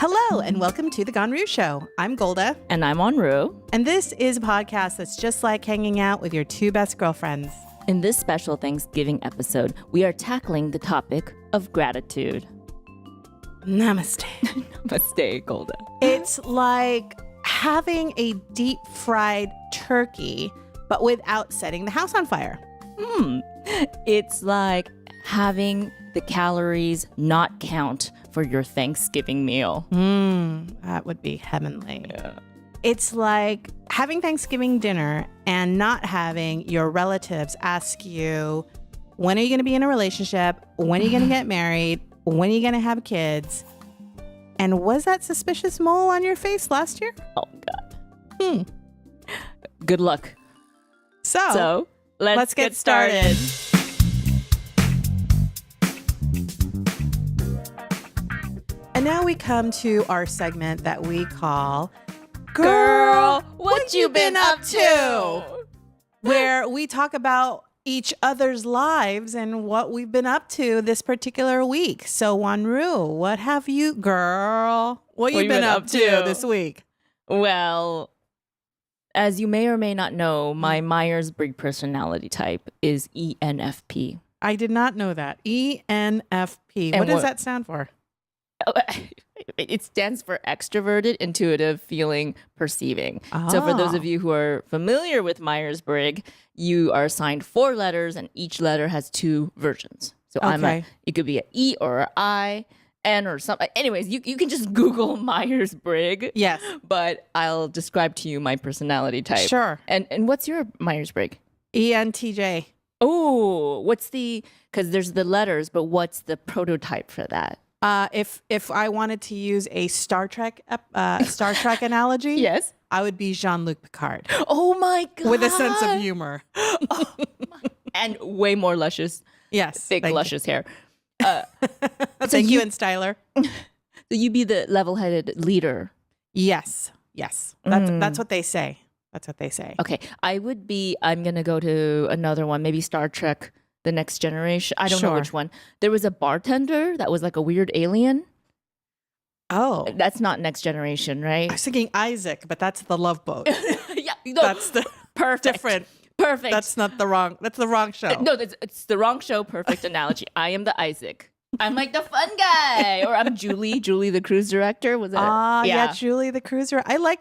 Hello, and welcome to the Ganru Show. I'm Golda. And I'm Onru. And this is a podcast that's just like hanging out with your two best girlfriends. In this special Thanksgiving episode, we are tackling the topic of gratitude. Namaste. Namaste, Golda. It's like having a deep fried turkey, but without setting the house on fire. It's like having the calories not count for your Thanksgiving meal. That would be heavenly. Yeah. It's like having Thanksgiving dinner and not having your relatives ask you, when are you going to be in a relationship? When are you going to get married? When are you going to have kids? And was that suspicious mole on your face last year? Oh, God. Good luck. So let's get started. And now we come to our segment that we call Girl, what you been up to? Where we talk about each other's lives and what we've been up to this particular week. So, Wanru, what have you, girl? What you been up to this week? Well, as you may or may not know, my Myers-Briggs personality type is ENFP. I did not know that. ENFP. What does that stand for? It stands for extroverted, intuitive, feeling, perceiving. So for those of you who are familiar with Myers-Briggs, you are assigned 4 letters and each letter has 2 versions. So it could be an E or an I, N or something. Anyways, you can just Google Myers-Briggs. Yes. But I'll describe to you my personality type. Sure. And what's your Myers-Briggs? ENTJ. Oh, because there's the letters, but what's the prototype for that? If I wanted to use a Star Trek analogy, Yes, I would be Jean-Luc Picard. Oh my God. With a sense of humor. And way more luscious. Yes. Thick, luscious hair. Thank you, and Styler. So you be the level-headed leader. Yes. That's what they say. Okay. I'm going to go to another one, maybe Star Trek, The Next Generation. I don't know which one. There was a bartender that was like a weird alien. Oh. That's not Next Generation, right? I was thinking Isaac, but that's the Love Boat. Yeah. No, That's the perfect. different. Perfect. That's the wrong show. No, it's the wrong show. Perfect analogy. I am the Isaac. I'm like the fun guy. Or I'm Julie the cruise director. Was that? Yeah, Julie the cruiser. I like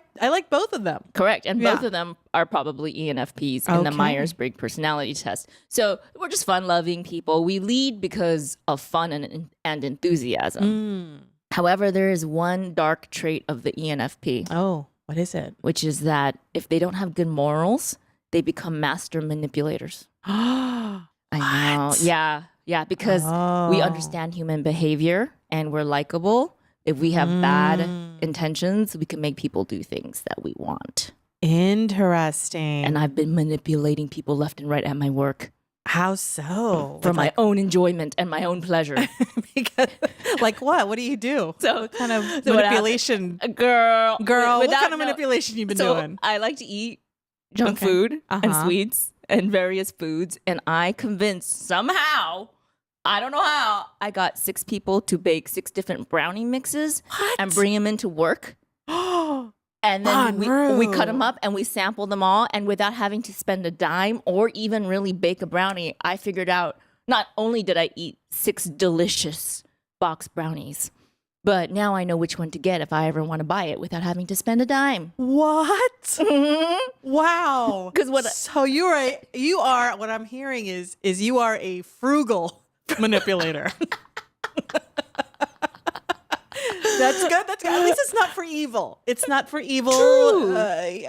both of them. Correct. And both of them are probably ENFPs in the Myers-Briggs personality test. So we're just fun-loving people. We lead because of fun and enthusiasm. However, there is one dark trait of the ENFP. Oh, what is it? Which is that if they don't have good morals, they become master manipulators. I know. Yeah, because we understand human behavior and we're likable. If we have bad intentions, we can make people do things that we want. Interesting. And I've been manipulating people left and right at my work. How so? For my own enjoyment and my own pleasure. Because, like what? What do you do? So what kind of manipulation? Girl, what kind of manipulation you been doing? I like to eat junk food and sweets and various foods. And I convinced somehow, I don't know how, I got 6 people to bake 6 different brownie mixes and bring them into work. And then we cut them up and we sampled them all. And without having to spend a dime or even really bake a brownie, I figured out not only did I eat 6 delicious box brownies, but now I know which one to get if I ever want to buy it without having to spend a dime. What? Mm-hmm. Wow. So you are what I'm hearing is you are a frugal manipulator. That's good. At least it's not for evil. It's not for evil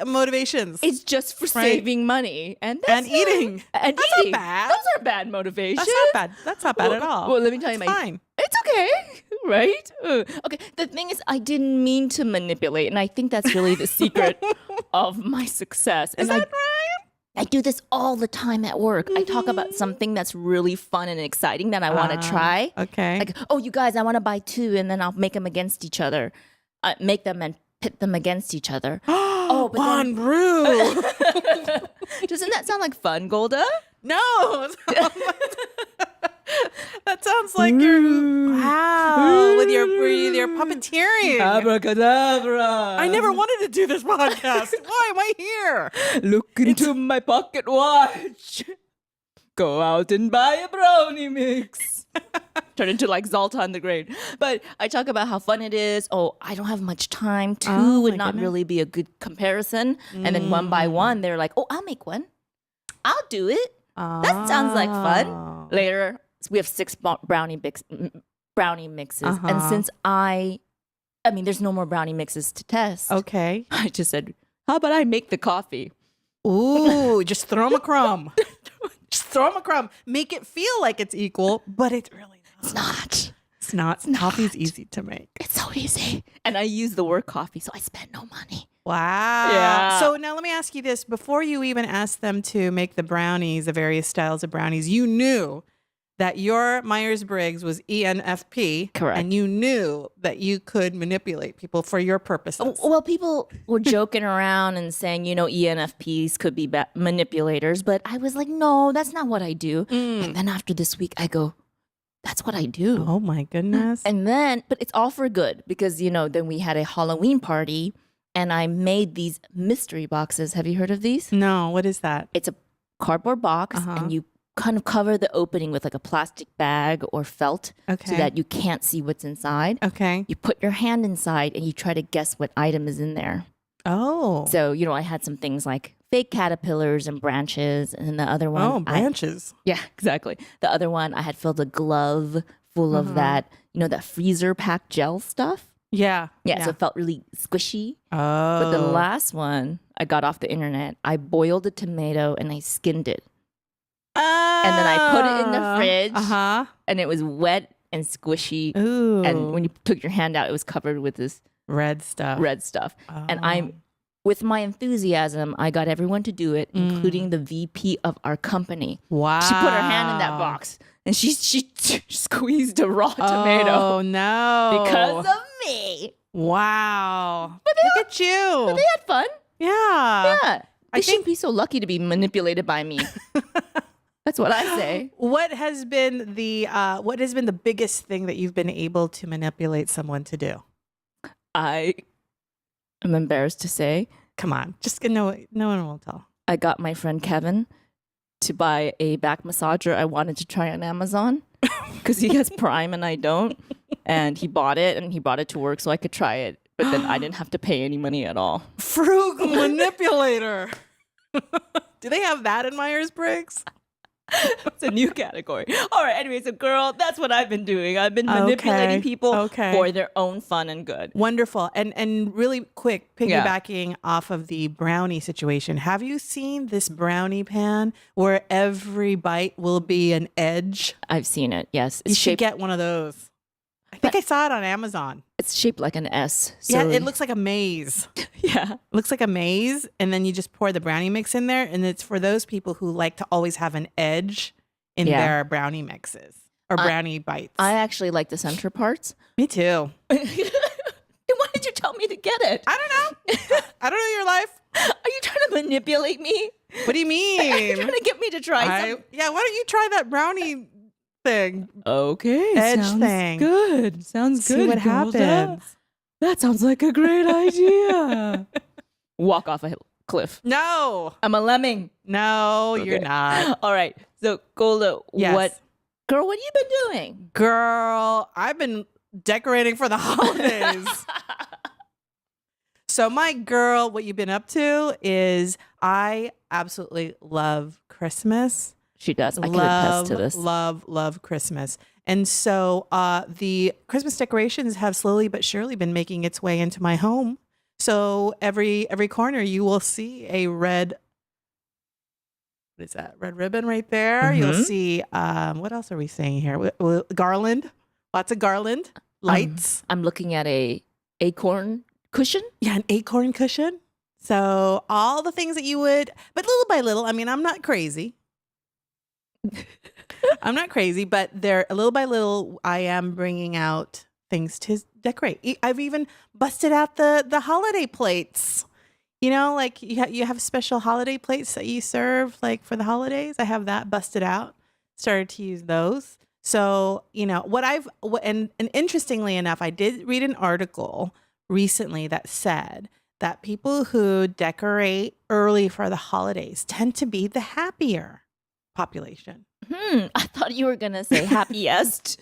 motivations. It's just for saving money and eating. And that's eating. Not bad. Those are bad motivations. That's not bad at all. Well, let me tell you, fine. It's okay, right? Okay. The thing is, I didn't mean to manipulate, and I think that's really the secret of my success. Is that right? I do this all the time at work. I talk about something that's really fun and exciting that I want to try. Okay. Like, oh, you guys, I want to buy 2, and then I'll make them against each other. Make them and pit them against each other. But Ganru. Doesn't that sound like fun, Golda? No. That sounds like with your puppeteering. Abracadabra. I never wanted to do this podcast. Why am I here? Look into my pocket watch. Go out and buy a brownie mix. Turn into like Zoltan the Great. But I talk about how fun it is. Oh, I don't have much time. Two would not really be a good comparison. And then one by one, they're like, oh, I'll make one. I'll do it. That sounds like fun. Later, we have 6 brownie mixes. And since I mean, there's no more brownie mixes to test. Okay. I just said, how about I make the coffee? Ooh, just throw them a crumb. Just throw them a crumb. Make it feel like it's equal, but it's really not. It's not. It's not. Coffee's easy to make. It's so easy. And I use the word coffee, so I spend no money. Wow. Yeah. So now let me ask you this. Before you even asked them to make the brownies, the various styles of brownies, you knew that your Myers-Briggs was ENFP. Correct. And you knew that you could manipulate people for your purposes. Well, people were joking around and saying, ENFPs could be manipulators. But I was like, no, that's not what I do. And then after this week, I go, that's what I do. Oh, my goodness. And then, but it's all for good because, then we had a Halloween party and I made these mystery boxes. Have you heard of these? No, what is that? It's a cardboard box and you kind of cover the opening with like a plastic bag or felt so that you can't see what's inside. Okay. You put your hand inside and you try to guess what item is in there. Oh. So, I had some things like fake caterpillars and branches. And then the other one. Oh, branches. Yeah, exactly. The other one, I had filled a glove full of that, that freezer packed gel stuff. Yeah. Yeah, so it felt really squishy. Oh. But the last one I got off the internet, I boiled a tomato and I skinned it. And then I put it in the fridge and it was wet and squishy. Ooh. And when you took your hand out, it was covered with this red stuff. Oh. And with my enthusiasm, I got everyone to do it, including the VP of our company. Wow. She put her hand in that box and she squeezed a raw tomato. Oh, no. Because of me. Wow. But look at you. But they had fun. Yeah. Yeah. They shouldn't be so lucky to be manipulated by me. That's what I say. What has been the biggest thing that you've been able to manipulate someone to do? I am embarrassed to say. Come on, just no one will tell. I got my friend Kevin to buy a back massager I wanted to try on Amazon because he has Prime and I don't. And he bought it and he brought it to work so I could try it. But then I didn't have to pay any money at all. Frugal manipulator. Do they have that in Myers-Briggs? It's a new category. All right. Anyway, so girl, that's what I've been doing. I've been manipulating people for their own fun and good. Wonderful. And really quick, piggybacking off of the brownie situation. Have you seen this brownie pan where every bite will be an edge? I've seen it. Yes. You should get one of those. I think I saw it on Amazon. It's shaped like an S. So yeah, it looks like a maze. Yeah. It looks like a maze. And then you just pour the brownie mix in there. And it's for those people who like to always have an edge in their brownie mixes or brownie bites. I actually like the center parts. Me too. Then why did you tell me to get it? I don't know. I don't know your life. Are you trying to manipulate me? What do you mean? Are you trying to get me to try something? Yeah, why don't you try that brownie thing? Okay. Edge sounds thing. Good. Sounds See good. what happens. That sounds like a great idea. Walk off a cliff. No. I'm a lemming. No, you're not. All right. So, Gola, Yes. what have you been doing? Girl, I've been decorating for the holidays. So my girl, what you've been up to is I absolutely love Christmas. She does. I can attest to this. Love Christmas. And so the Christmas decorations have slowly but surely been making its way into my home. So every corner you will see a red, what is that? Red ribbon right there. Mm-hmm. You'll see, what else are we saying here? Garland, lots of garland, lights. I'm looking at a acorn cushion. Yeah, an acorn cushion. So all the things that you would, but little by little, I mean, I'm not crazy. I'm not crazy, but they're little by little, I am bringing out things to decorate. I've even busted out the holiday plates. You know, like you have special holiday plates that you serve like for the holidays. I have that busted out. Started to use those. So, and interestingly enough, I did read an article recently that said that people who decorate early for the holidays tend to be the happier population. I thought you were going to say happiest.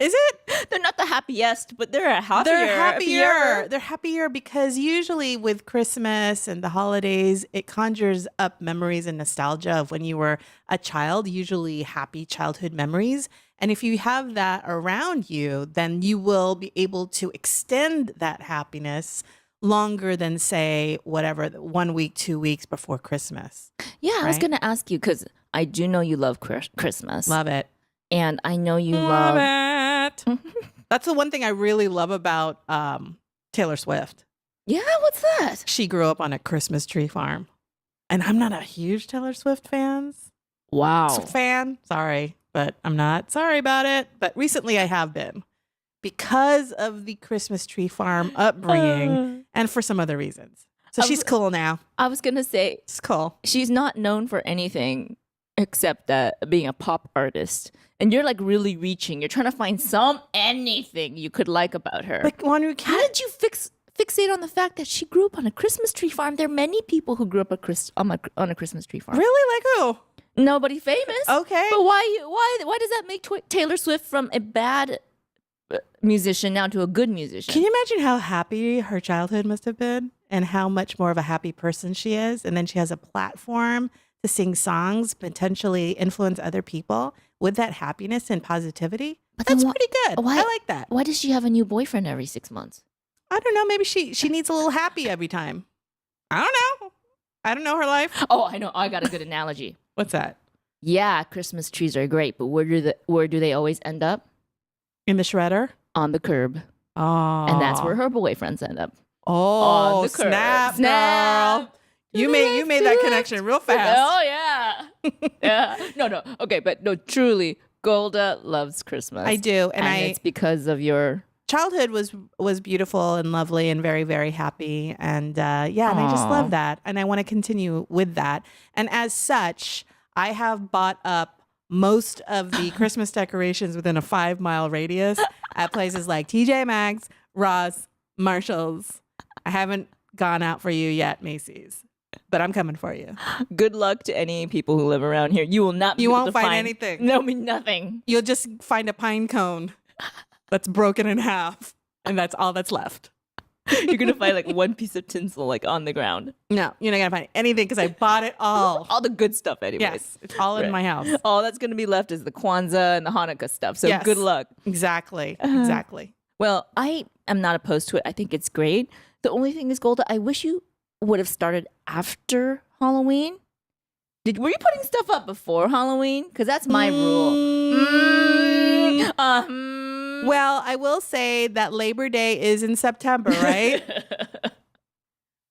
Is it? They're not the happiest, but they're happier. They're happier because usually with Christmas and the holidays, it conjures up memories and nostalgia of when you were a child, usually happy childhood memories. And if you have that around you, then you will be able to extend that happiness longer than, say, whatever, 1 week, 2 weeks before Christmas. Yeah, I was going to ask you because I do know you love Christmas. Love it. And I know you love it. That's the one thing I really love about Taylor Swift. Yeah, what's that? She grew up on a Christmas tree farm. And I'm not a huge Taylor Swift fan. Sorry, but I'm not. Sorry about it. But recently I have been because of the Christmas tree farm upbringing and for some other reasons. So she's cool now. I was going to say, it's cool. She's not known for anything except being a pop artist. And you're like really reaching. You're trying to find anything you could like about her. Like, how did you fixate on the fact that she grew up on a Christmas tree farm? There are many people who grew up on a Christmas tree farm. Really? Like who? Nobody famous. Okay. But why does that make Taylor Swift from a bad musician now to a good musician? Can you imagine how happy her childhood must have been and how much more of a happy person she is? And then she has a platform to sing songs, potentially influence other people with that happiness and positivity. But that's pretty good. I like that. Why does she have a new boyfriend every 6 months? I don't know. Maybe she needs a little happy every time. I don't know. I don't know her life. Oh, I know. I got a good analogy. What's that? Yeah, Christmas trees are great, but where do they always end up? In the shredder? On the curb. Oh. And that's where her boyfriends end up. Oh, on the curb. Snap. Girl. You made that connection real fast. Oh, yeah. Yeah. No. Okay, but no, truly, Golda loves Christmas. I do. And it's because of your... Childhood was beautiful and lovely and very, very happy. And and I just love that. And I want to continue with that. And as such, I have bought up most of the Christmas decorations within a 5-mile radius at places like TJ Maxx, Ross, Marshall's. I haven't gone out for you yet, Macy's. But I'm coming for you. Good luck to any people who live around here. You will not be able to find anything. No, nothing. You'll just find a pine cone that's broken in half, and that's all that's left. You're going to find like one piece of tinsel like on the ground. No, you're not going to find anything because I bought it all. All the good stuff anyways. Yes, it's all in my house. All that's going to be left is the Kwanzaa and the Hanukkah stuff. So good luck. Exactly. Well, I am not opposed to it. I think it's great. The only thing is, Golda, I wish you would have started after Halloween. Were you putting stuff up before Halloween? Because that's my rule. Well, I will say that Labor Day is in September, right?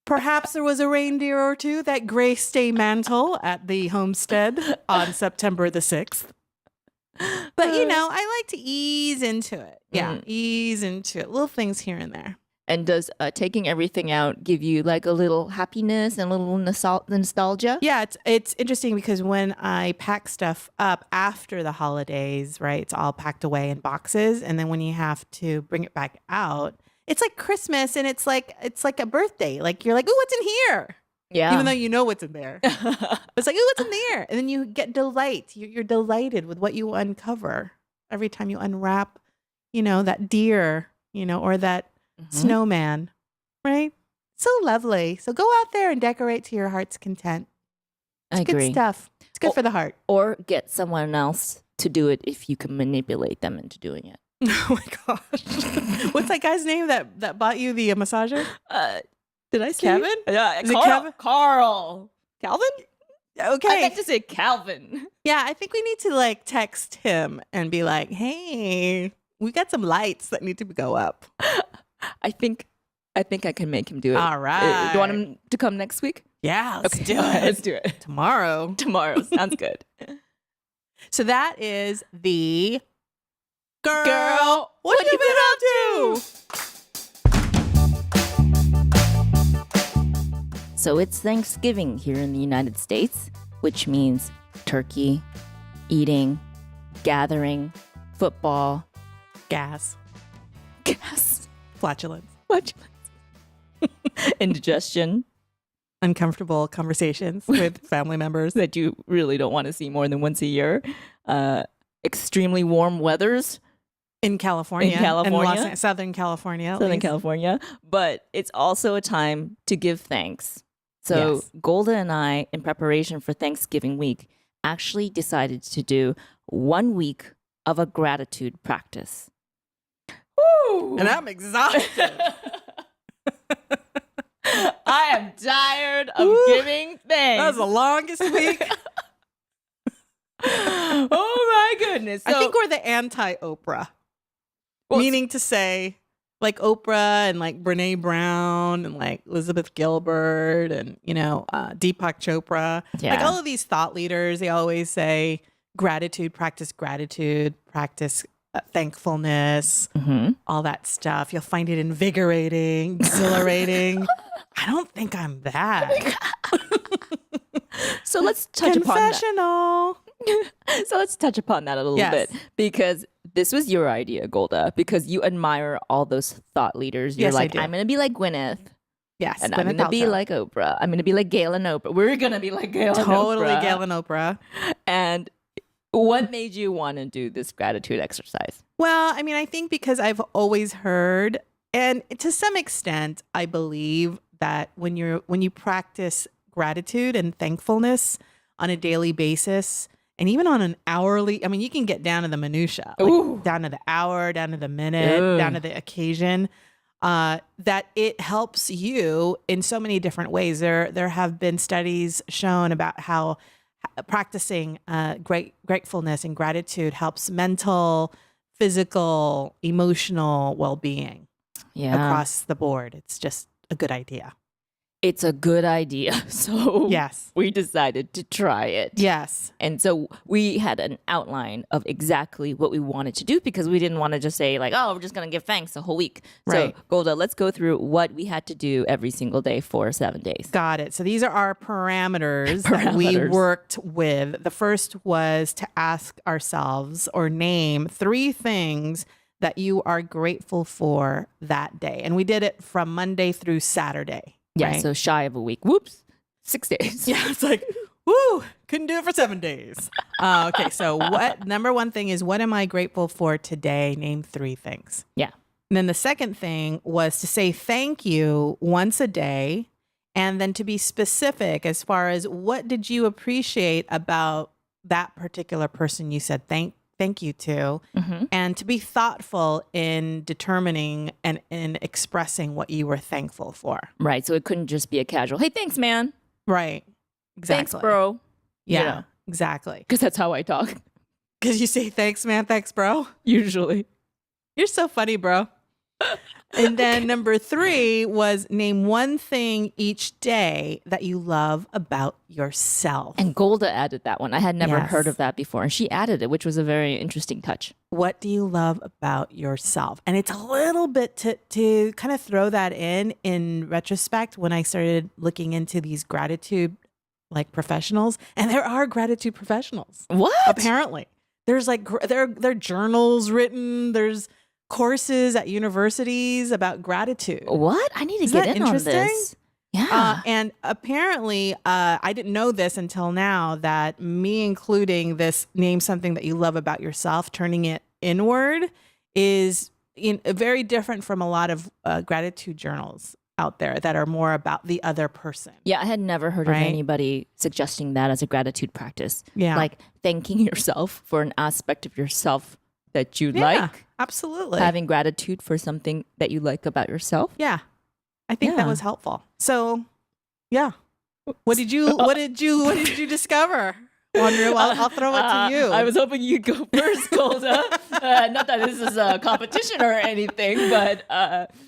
Perhaps there was a reindeer or two that graced a mantle at the homestead on September the 6th. But, I like to ease into it. Yeah, ease into it. Little things here and there. And does taking everything out give you like a little happiness and a little nostalgia? Yeah, it's interesting because when I pack stuff up after the holidays, right, it's all packed away in boxes. And then when you have to bring it back out, it's like Christmas and it's like a birthday. Like you're like, ooh, what's in here? Yeah. Even though you know what's in there. It's like, ooh, what's in there? And then you get delight. You're delighted with what you uncover every time you unwrap, that deer, or that snowman, right? So lovely. So go out there and decorate to your heart's content. It's agree. Good stuff. It's good for the heart. Or get someone else to do it if you can manipulate them into doing it. Oh my gosh. What's that guy's name that bought you the massager? Did I say Kevin? Yeah, Is it Kevin? Carl. Calvin? Okay. I meant to say Calvin. Yeah, I think we need to text him and be like, hey, we got some lights that need to go up. I think I can make him do it. All right. Do you want him to come next week? Yeah, let's do it. Let's do it. Tomorrow. Sounds good. So that is the Girl, what have you been up to? So it's Thanksgiving here in the United States, which means turkey, eating, gathering, football, Gas. Flatulence. Indigestion. Uncomfortable conversations with family members. That you really don't want to see more than once a year. Extremely warm weathers. In California. In Southern California. California. But it's also a time to give thanks. So Yes. Golda and I, in preparation for Thanksgiving week, actually decided to do 1 week of a gratitude practice. Woo! And I'm exhausted. I am tired of giving thanks. That was the longest week. Oh my goodness. I think we're the anti-Oprah. Well, meaning to say, like Oprah and like Brene Brown and like Elizabeth Gilbert and, Deepak Chopra. Yeah. Like all of these thought leaders, they always say gratitude, practice thankfulness, all that stuff. You'll find it invigorating, exhilarating. I don't think I'm that. So let's touch upon that. Confessional. So let's touch upon that a little Yes. bit, because this was your idea, Golda, because you admire all those thought leaders. You're Yes, I like, do. I'm going to be like Gwyneth. Yes. And I'm going to be like Oprah. I'm going to be like Gail and Oprah. We're going to be like Gail and Oprah. Totally Gail and Oprah. And what made you want to do this gratitude exercise? Well, I mean, I think because I've always heard, and to some extent, I believe that when you practice gratitude and thankfulness on a daily basis, and even on an hourly, I mean, you can get down to the minutia, like down to the hour, down to the minute, down to the occasion, that it helps you in so many different ways. There have been studies shown about how practicing gratefulness and gratitude helps mental, physical, emotional well-being across the board. It's just a good idea. It's a good idea. So Yes. we decided to try it. Yes. And so we had an outline of exactly what we wanted to do, because we didn't want to just say like, oh, we're just going to give thanks the whole week. Right. So Golda, let's go through what we had to do every single day for 7 days. Got it. So these are our parameters that we worked with. The first was to ask ourselves or name 3 things that you are grateful for that day. And we did it from Monday through Saturday. Yeah, right? so shy of a week. Whoops, 6 days. Yeah, it's like, woo, couldn't do it for 7 days. Okay, so number one thing is, what am I grateful for today? Name 3 things. Yeah. And then the second thing was to say thank you once a day, and then to be specific as far as what did you appreciate about that particular person you said thank you to, and to be thoughtful in determining and in expressing what you were thankful for. Right, so it couldn't just be a casual, hey, thanks, man. Right. Exactly. Thanks, bro. Yeah, exactly. Because that's how I talk. Because you say thanks, man, thanks, bro. Usually. You're so funny, bro. And then number 3 was name 1 thing each day that you love about yourself. And Golda added that one. I had never Yes. heard of that before. And she added it, which was a very interesting touch. What do you love about yourself? And it's a little bit to kind of throw that in retrospect when I started looking into these gratitude like professionals. And there are gratitude professionals. What? Apparently. There's like, there are journals written. There's courses at universities about gratitude. What? I need to Isn't get that in on interesting? this. Yeah. And apparently, I didn't know this until now, that me including this name something that you love about yourself, turning it inward, is very different from a lot of gratitude journals out there that are more about the other person. Yeah, I had never heard of Right? anybody suggesting that as a gratitude practice. Yeah. Like thanking yourself for an aspect of yourself that you Yeah, like. absolutely. Having gratitude for something that you like about yourself. Yeah. I think Yeah. that was helpful. So, yeah. What did you discover? Wonder, I'll throw it to you. I was hoping you'd go first, Golda. Not that this is a competition or anything, but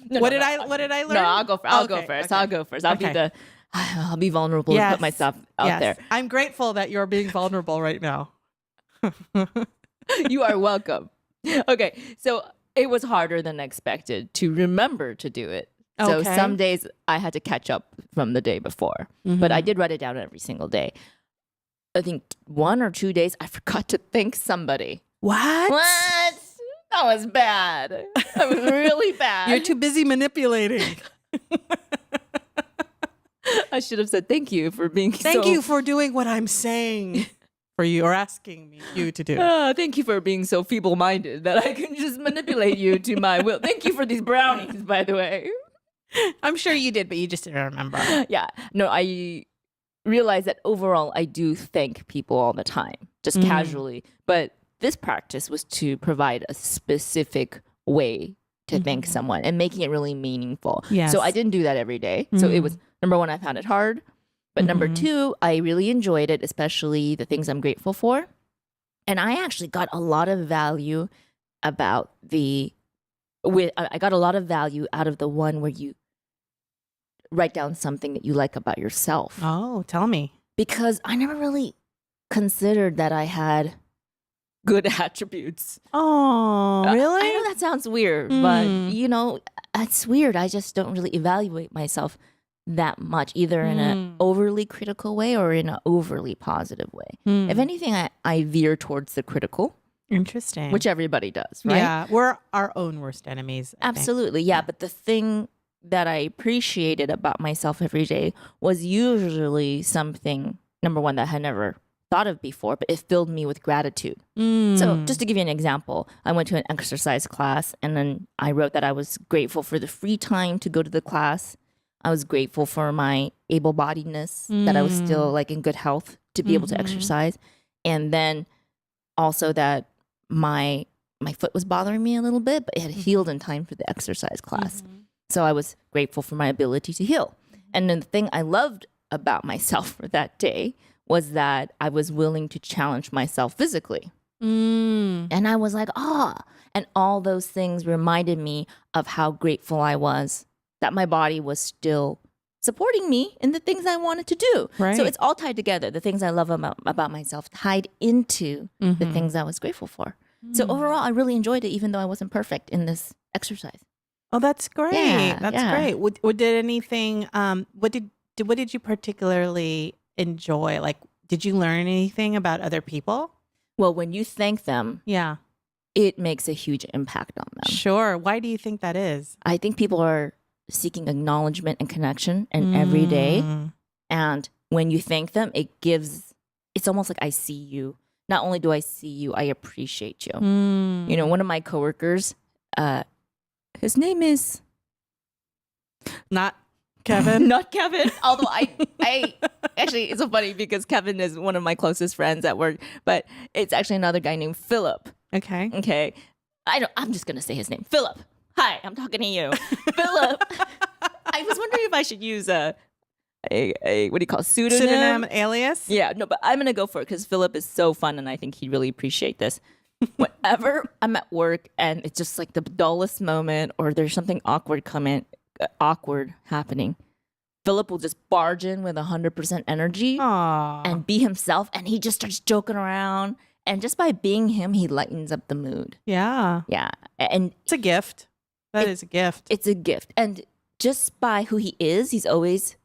What did I learn? No, I'll go. I'll go Okay, first. okay. I'll go first. I'll be vulnerable and Yes, put myself out yes. there. I'm grateful that you're being vulnerable right now. You are welcome. Okay, so it was harder than expected to remember to do it. So Okay. some days I had to catch up from the day before, but I did write it down every single day. I think 1 or 2 days I forgot to thank somebody. What? What? That was bad. That was really bad. You're too busy manipulating. I should have said thank you for being Thank you for doing what I'm saying for you or asking you to do. Thank you for being so feeble-minded that I can just manipulate you to my will. Thank you for these brownies, by the way. I'm sure you did, but you just didn't remember. Yeah. No, I realize that overall I do thank people all the time, just casually. But this practice was to provide a specific way to thank someone and making it really meaningful. Yes. So I didn't do that every day. So it was, number one, I found it hard. But number two, I really enjoyed it, especially the things I'm grateful for. And I actually got a lot of value about I got a lot of value out of the one where you write down something that you like about yourself. Oh, tell me. Because I never really considered that I had good attributes. Oh, really? I know that sounds weird, but it's weird. I just don't really evaluate myself that much, either in an overly critical way or in an overly positive way. If anything, I veer towards the critical. Interesting. Which everybody does, right? Yeah, we're our own worst enemies. Absolutely, yeah. But the thing that I appreciated about myself every day was usually something, number one, that I had never thought of before, but it filled me with gratitude. So just to give you an example, I went to an exercise class and then I wrote that I was grateful for the free time to go to the class. I was grateful for my able-bodiedness, that I was still like in good health to be able to exercise. And then also that my foot was bothering me a little bit, but it had healed in time for the exercise class. So I was grateful for my ability to heal. And then the thing I loved about myself for that day was that I was willing to challenge myself physically. And I was like, and all those things reminded me of how grateful I was that my body was still supporting me in the things I wanted to do. Right. So it's all tied together. The things I love about myself tied into the things I was grateful for. So overall, I really enjoyed it, even though I wasn't perfect in this exercise. Oh, that's great. Yeah, That's yeah. great. What did anything? What did you particularly enjoy? Like, did you learn anything about other people? Well, when you thank them, Yeah, it makes a huge impact on them. sure. Why do you think that is? I think people are seeking acknowledgement and connection and every day. And when you thank them, it's almost like I see you. Not only do I see you, I appreciate you. You know, one of my coworkers, his name is Not Kevin. not Kevin. Although I actually, it's so funny because Kevin is one of my closest friends at work, but it's actually another guy named Philip. Okay. Okay. I'm just going to say his name. Philip. Hi, I'm talking to you. Philip. I was wondering if I should use a what do you call it? Pseudonym, alias? Yeah, no, but I'm going to go for it because Philip is so fun and I think he'd really appreciate this. Whenever I'm at work and it's just like the dullest moment or there's something awkward happening, Philip will just barge in with 100% energy and be himself, and he just starts joking around. And just by being him, he lightens up the mood. Yeah. Yeah. And It's a gift. That is a gift. it's a gift. And just by who he is, he's always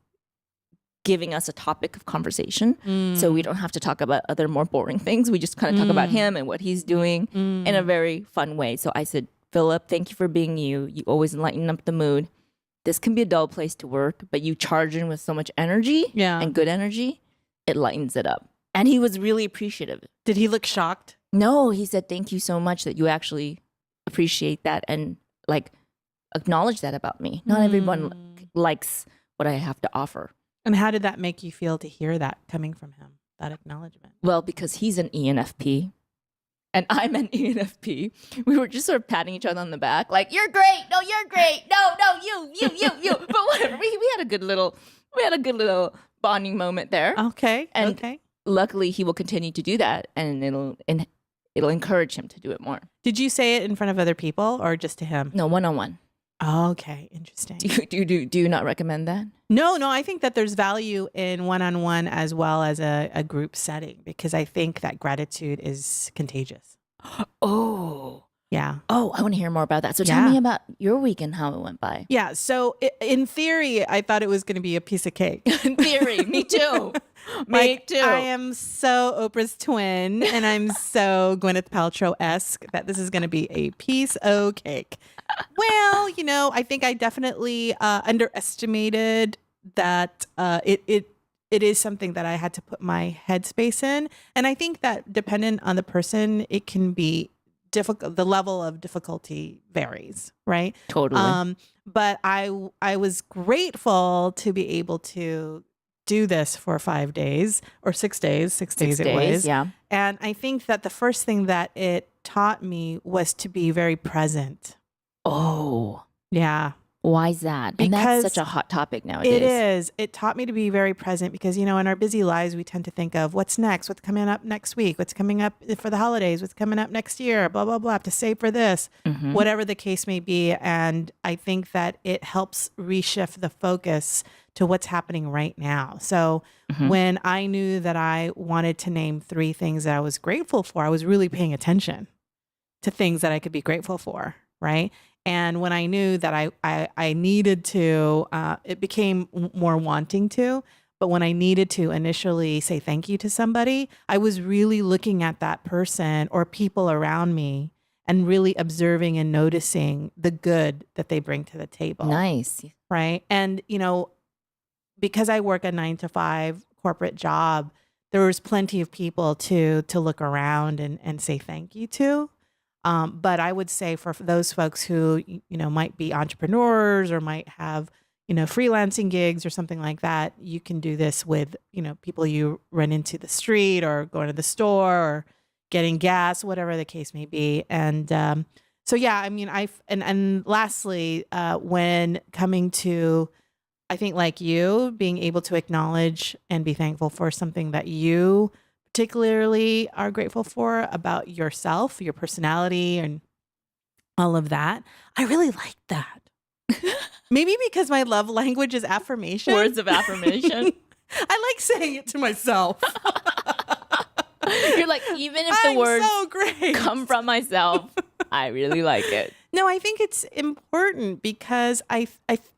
giving us a topic of conversation. So we don't have to talk about other more boring things. We just kind of talk about him and what he's doing in a very fun way. So I said, Philip, thank you for being you. You always lighten up the mood. This can be a dull place to work, but you charge in with so much energy and good energy, it lightens it up. And he was really appreciative. Did he look shocked? No, he said, thank you so much that you actually appreciate that and like acknowledge that about me. Not everyone likes what I have to offer. And how did that make you feel to hear that coming from him, that acknowledgement? Well, because he's an ENFP and I'm an ENFP, we were just sort of patting each other on the back, like, you're great. No, you're great. No, you. But whatever. We had a good little bonding moment there. Okay. And okay. Luckily, he will continue to do that, and it'll encourage him to do it more. Did you say it in front of other people or just to him? No, one-on-one. Okay, interesting. Do you not recommend that? No, I think that there's value in one-on-one as well as a group setting because I think that gratitude is contagious. Oh, Yeah. Oh, I want to hear more about that. So Yeah. tell me about your weekend, how it went by. Yeah. So in theory, I thought it was going to be a piece of cake. In theory, me too. Me too. I am so Oprah's twin and I'm so Gwyneth Paltrow-esque that this is going to be a piece of cake. Well, I think I definitely underestimated that it is something that I had to put my headspace in. And I think that dependent on the person, it can be difficult. The level of difficulty varies, right? Totally. But I was grateful to be able to do this for 5 days or 6 days. 6 days it was. Yeah. And I think that the first thing that it taught me was to be very present. Oh. Yeah. Why is that? And that's such a hot topic nowadays. It is. It taught me to be very present because, in our busy lives, we tend to think of what's next, what's coming up next week, what's coming up for the holidays, what's coming up next year, blah, blah, blah, to save for this, whatever the case may be. And I think that it helps reshift the focus to what's happening right now. So when I knew that I wanted to name 3 things that I was grateful for, I was really paying attention to things that I could be grateful for, right? And when I knew that I needed to, it became more wanting to, but when I needed to initially say thank you to somebody, I was really looking at that person or people around me and really observing and noticing the good that they bring to the table. Nice. Right. And, because I work a 9-to-5 corporate job, there was plenty of people to look around and say thank you to. But I would say for those folks who, might be entrepreneurs or might have, freelancing gigs or something like that, you can do this with, people you run into the street or going to the store or getting gas, whatever the case may be. And so, yeah, I mean, and lastly, when coming to, I think like you, being able to acknowledge and be thankful for something that you particularly are grateful for about yourself, your personality, and all of that. I really like that. Maybe because my love language is affirmation. Words of affirmation. I like saying it to myself. You're like, even if the words so great. come from myself, I really like it. No, I think it's important because I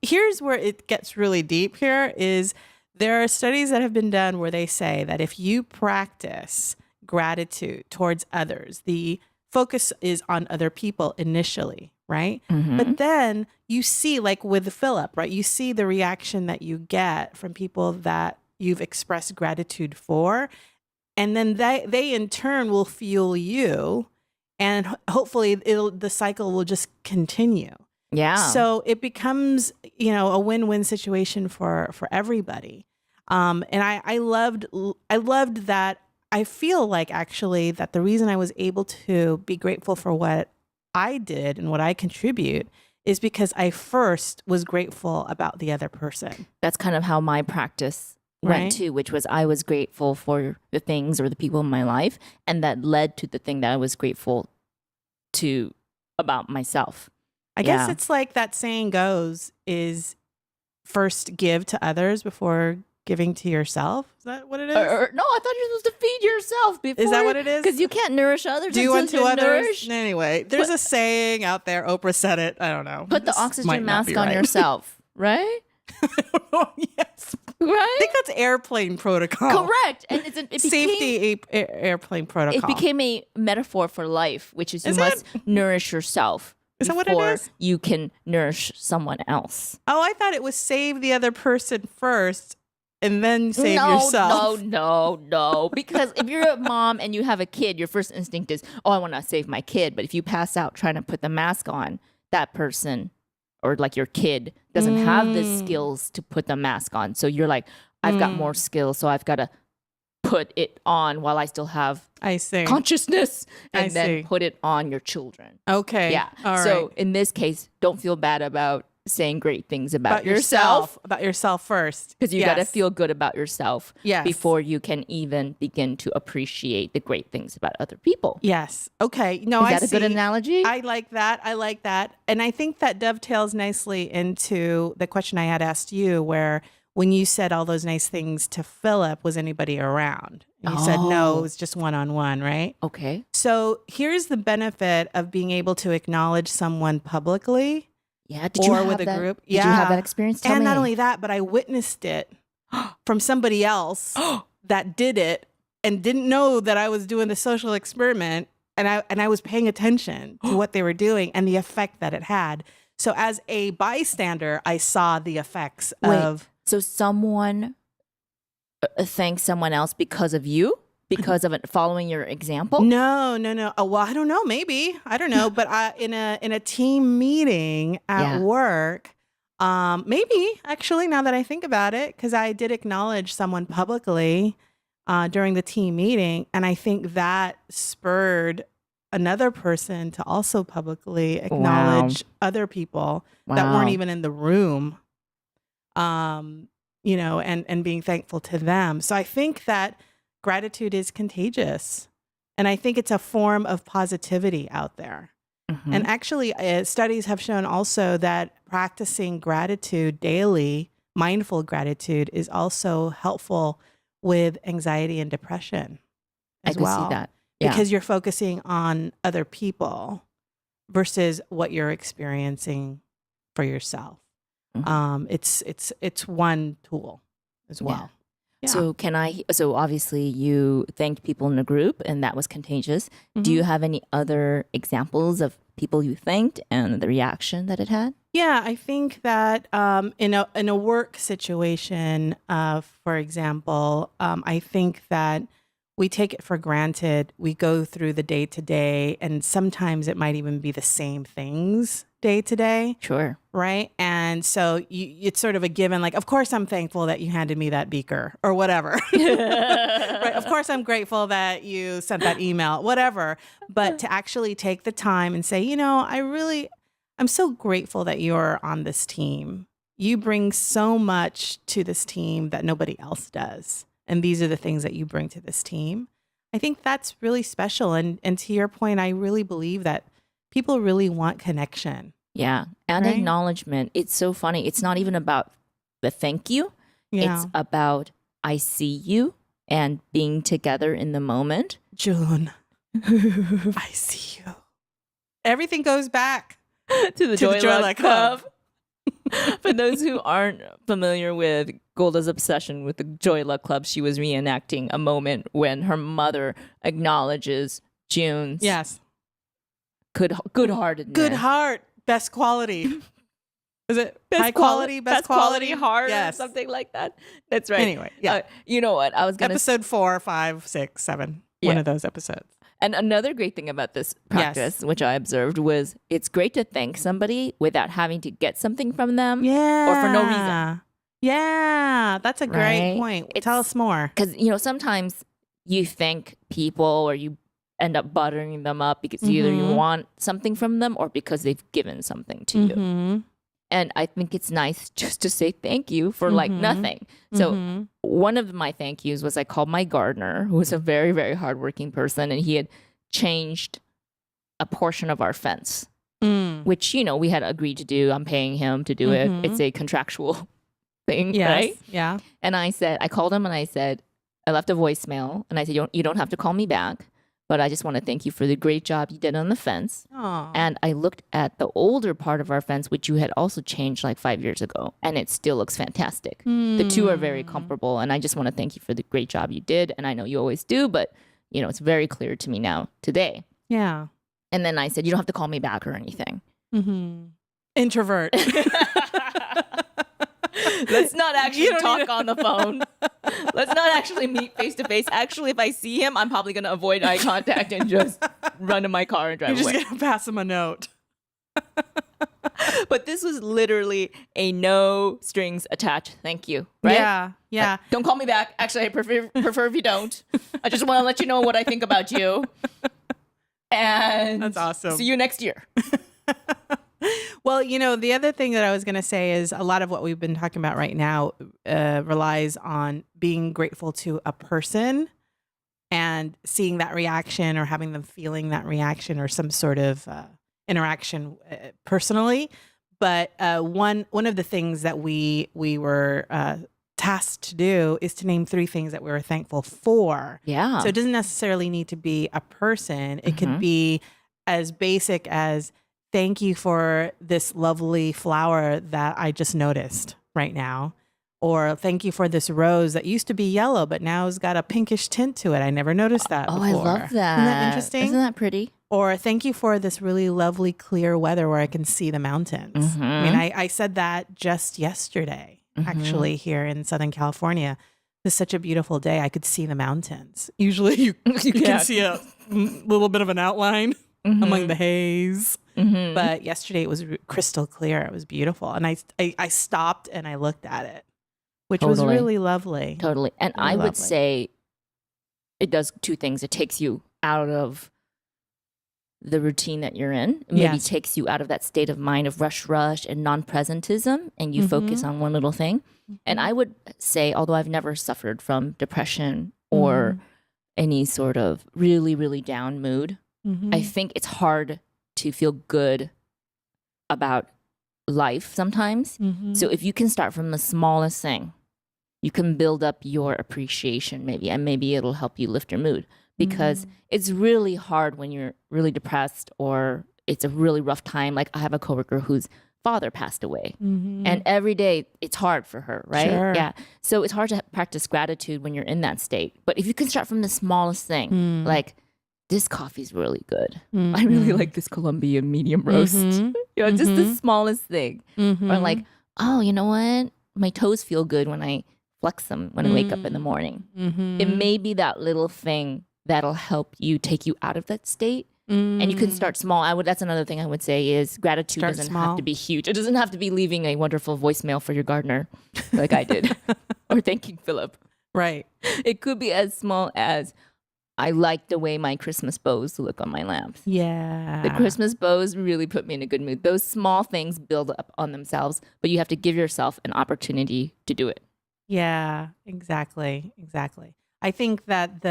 here's where it gets really deep here is there are studies that have been done where they say that if you practice gratitude towards others, the focus is on other people initially, right? But then you see, like with Philip, right? You see the reaction that you get from people that you've expressed gratitude for. And then they in turn will fuel you. And hopefully the cycle will just continue. Yeah. So it becomes, a win-win situation for everybody. And I loved that. I feel like actually that the reason I was able to be grateful for what I did and what I contribute is because I first was grateful about the other person. That's kind of how my practice went too, which was I was grateful for the things or the people in my life. And that led to the thing that I was grateful to about myself. I guess it's like that saying goes is first give to others before giving to yourself. Is that what it is? No, I thought you were supposed to feed yourself before. Is that what it is? Because you can't nourish others. Do unto others. Nourish. Anyway, there's a saying out there. Oprah said it. I don't know. Put the oxygen mask on yourself, right? Yes. Right? I think that's airplane protocol. Correct. And it became, safety airplane protocol. It became a metaphor for life, which is you must nourish yourself. Is that what it is? You can nourish someone else. Oh, I thought it was save the other person first and then save yourself. No. Because if you're a mom and you have a kid, your first instinct is, I want to save my kid. But if you pass out trying to put the mask on, that person or like your kid doesn't have the skills to put the mask on. So you're like, I've got more skills, so I've got to put it on while I still have consciousness and then put it on your children. Okay. Yeah. All right. So in this case, don't feel bad about saying great things about yourself. About yourself first. Because you got to feel good about yourself yes. before you can even begin to appreciate the great things about other people. Yes. Okay. No, Is that a good analogy? I like that. And I think that dovetails nicely into the question I had asked you, where when you said all those nice things to Philip, was anybody around? And you said, no, it was just one-on-one, right? Okay. So here's the benefit of being able to acknowledge someone publicly. Yeah. Did you have with a that, group. Did you have that experience? Tell and me. not only that, but I witnessed it from somebody else that did it and didn't know that I was doing the social experiment. And I was paying attention to what they were doing and the effect that it had. So as a bystander, I saw the effects of. So someone thanks someone else because of you? Because of it following your example? No. Oh, well, I don't know. Maybe. I don't know. But in a team meeting at work, maybe actually, now that I think about it, because I did acknowledge someone publicly during the team meeting. And I think that spurred another person to also publicly acknowledge other people that weren't even in the room, and being thankful to them. So I think that gratitude is contagious. And I think it's a form of positivity out there. Mm-hmm. And actually, studies have shown also that practicing gratitude daily, mindful gratitude, is also helpful with anxiety and depression as well. I can see that. Yeah. Because you're focusing on other people versus what you're experiencing for yourself. Mm-hmm. It's one tool as well. Yeah. So obviously you thanked people in a group and that was contagious. Mm-hmm. Do you have any other examples of people you thanked and the reaction that it had? Yeah, I think that in a work situation, for example, I think that we take it for granted. We go through the day to day, and sometimes it might even be the same things day to day. Sure. Right. And so it's sort of a given, like, of course, I'm thankful that you handed me that beaker or whatever. Right. Of course, I'm grateful that you sent that email, whatever. But to actually take the time and say, I'm so grateful that you're on this team. You bring so much to this team that nobody else does. And these are the things that you bring to this team. I think that's really special. And to your point, I really believe that people really want connection. Yeah. And acknowledgement. It's so funny. It's not even about the thank you. Yeah. It's about I see you and being together in the moment. June, I see you. Everything goes back to the Joy Luck Club. For those who aren't familiar with Golda's obsession with the Joy Luck Club, she was reenacting a moment when her mother acknowledges June's good-heartedness. Good heart, best quality. Is it best quality heart? Yes. Or something like that. That's right. Anyway, yeah. You know what? I was gonna episode 4, 5, 6, 7. Yeah. One of those episodes. And another great thing about this practice, which I observed, was it's great to thank somebody without having to get something from them or for no reason. Yeah, that's a great point. Tell us more. Because, sometimes you thank people or you end up buttering them up because either you want something from them or because they've given something to you. And I think it's nice just to say thank you for like nothing. So one of my thank yous was I called my gardener, who was a very, very hardworking person, and he had changed a portion of our fence, which, we had agreed to do. I'm paying him to do it. It's a contractual thing, right? Yeah. And I called him and I said, I left a voicemail and I said, you don't have to call me back, but I just want to thank you for the great job you did on the fence. Aww. And I looked at the older part of our fence, which you had also changed like 5 years ago, and it still looks fantastic. The two are very comparable, and I just want to thank you for the great job you did. And I know you always do, but, it's very clear to me now today. Yeah. And then I said, you don't have to call me back or anything. Introvert. Let's not actually talk on the phone. Let's not actually meet face to face. Actually, if I see him, I'm probably going to avoid eye contact and just run to my car and drive away. You're just going to pass him a note. But this was literally a no strings attached thank you, right? Yeah. Don't call me back. Actually, I prefer if you don't. I just want to let you know what I think about you. And that's awesome. See you next year. Well, the other thing that I was going to say is a lot of what we've been talking about right now relies on being grateful to a person and seeing that reaction or having them feeling that reaction or some sort of interaction personally. But one of the things that we were tasked to do is to name 3 things that we were thankful for. Yeah. So it doesn't necessarily need to be a person. It could be as basic as, thank you for this lovely flower that I just noticed right now. Or thank you for this rose that used to be yellow, but now has got a pinkish tint to it. I never noticed that before. I love that. Isn't that interesting? Isn't that pretty? Or thank you for this really lovely clear weather where I can see the mountains. I mean, I said that just yesterday, actually, here in Southern California. It's such a beautiful day. I could see the mountains. Usually you can see a little bit of an outline among the haze. But yesterday it was crystal clear. It was beautiful. And I stopped and I looked at it, which was really lovely. Totally. And Really I would lovely. say it does 2 things. It takes you out of the routine that you're in. It maybe takes you out of that state of mind of rush and non-presentism, and you focus on one little thing. And I would say, although I've never suffered from depression or any sort of really, really down mood, I think it's hard to feel good about life sometimes. So if you can start from the smallest thing, you can build up your appreciation maybe, and maybe it'll help you lift your mood. Because it's really hard when you're really depressed or it's a really rough time. Like I have a coworker whose father passed away, and every day it's hard for her, right? Sure. Yeah. So it's hard to practice gratitude when you're in that state. But if you can start from the smallest thing, like this coffee's really good. I really like this Colombian medium roast. You know, just the smallest thing. Or like, oh, you know what? My toes feel good when I flex them when I wake up in the morning. It may be that little thing that'll help you take you out of that state. And you can start small. That's another thing I would say is gratitude doesn't have to be huge. It doesn't have to be leaving a wonderful voicemail for your gardener like I did or thanking Philip. Right. It could be as small as, I like the way my Christmas bows look on my lamps. Yeah. The Christmas bows really put me in a good mood. Those small things build up on themselves, but you have to give yourself an opportunity to do it. Yeah, exactly. I think that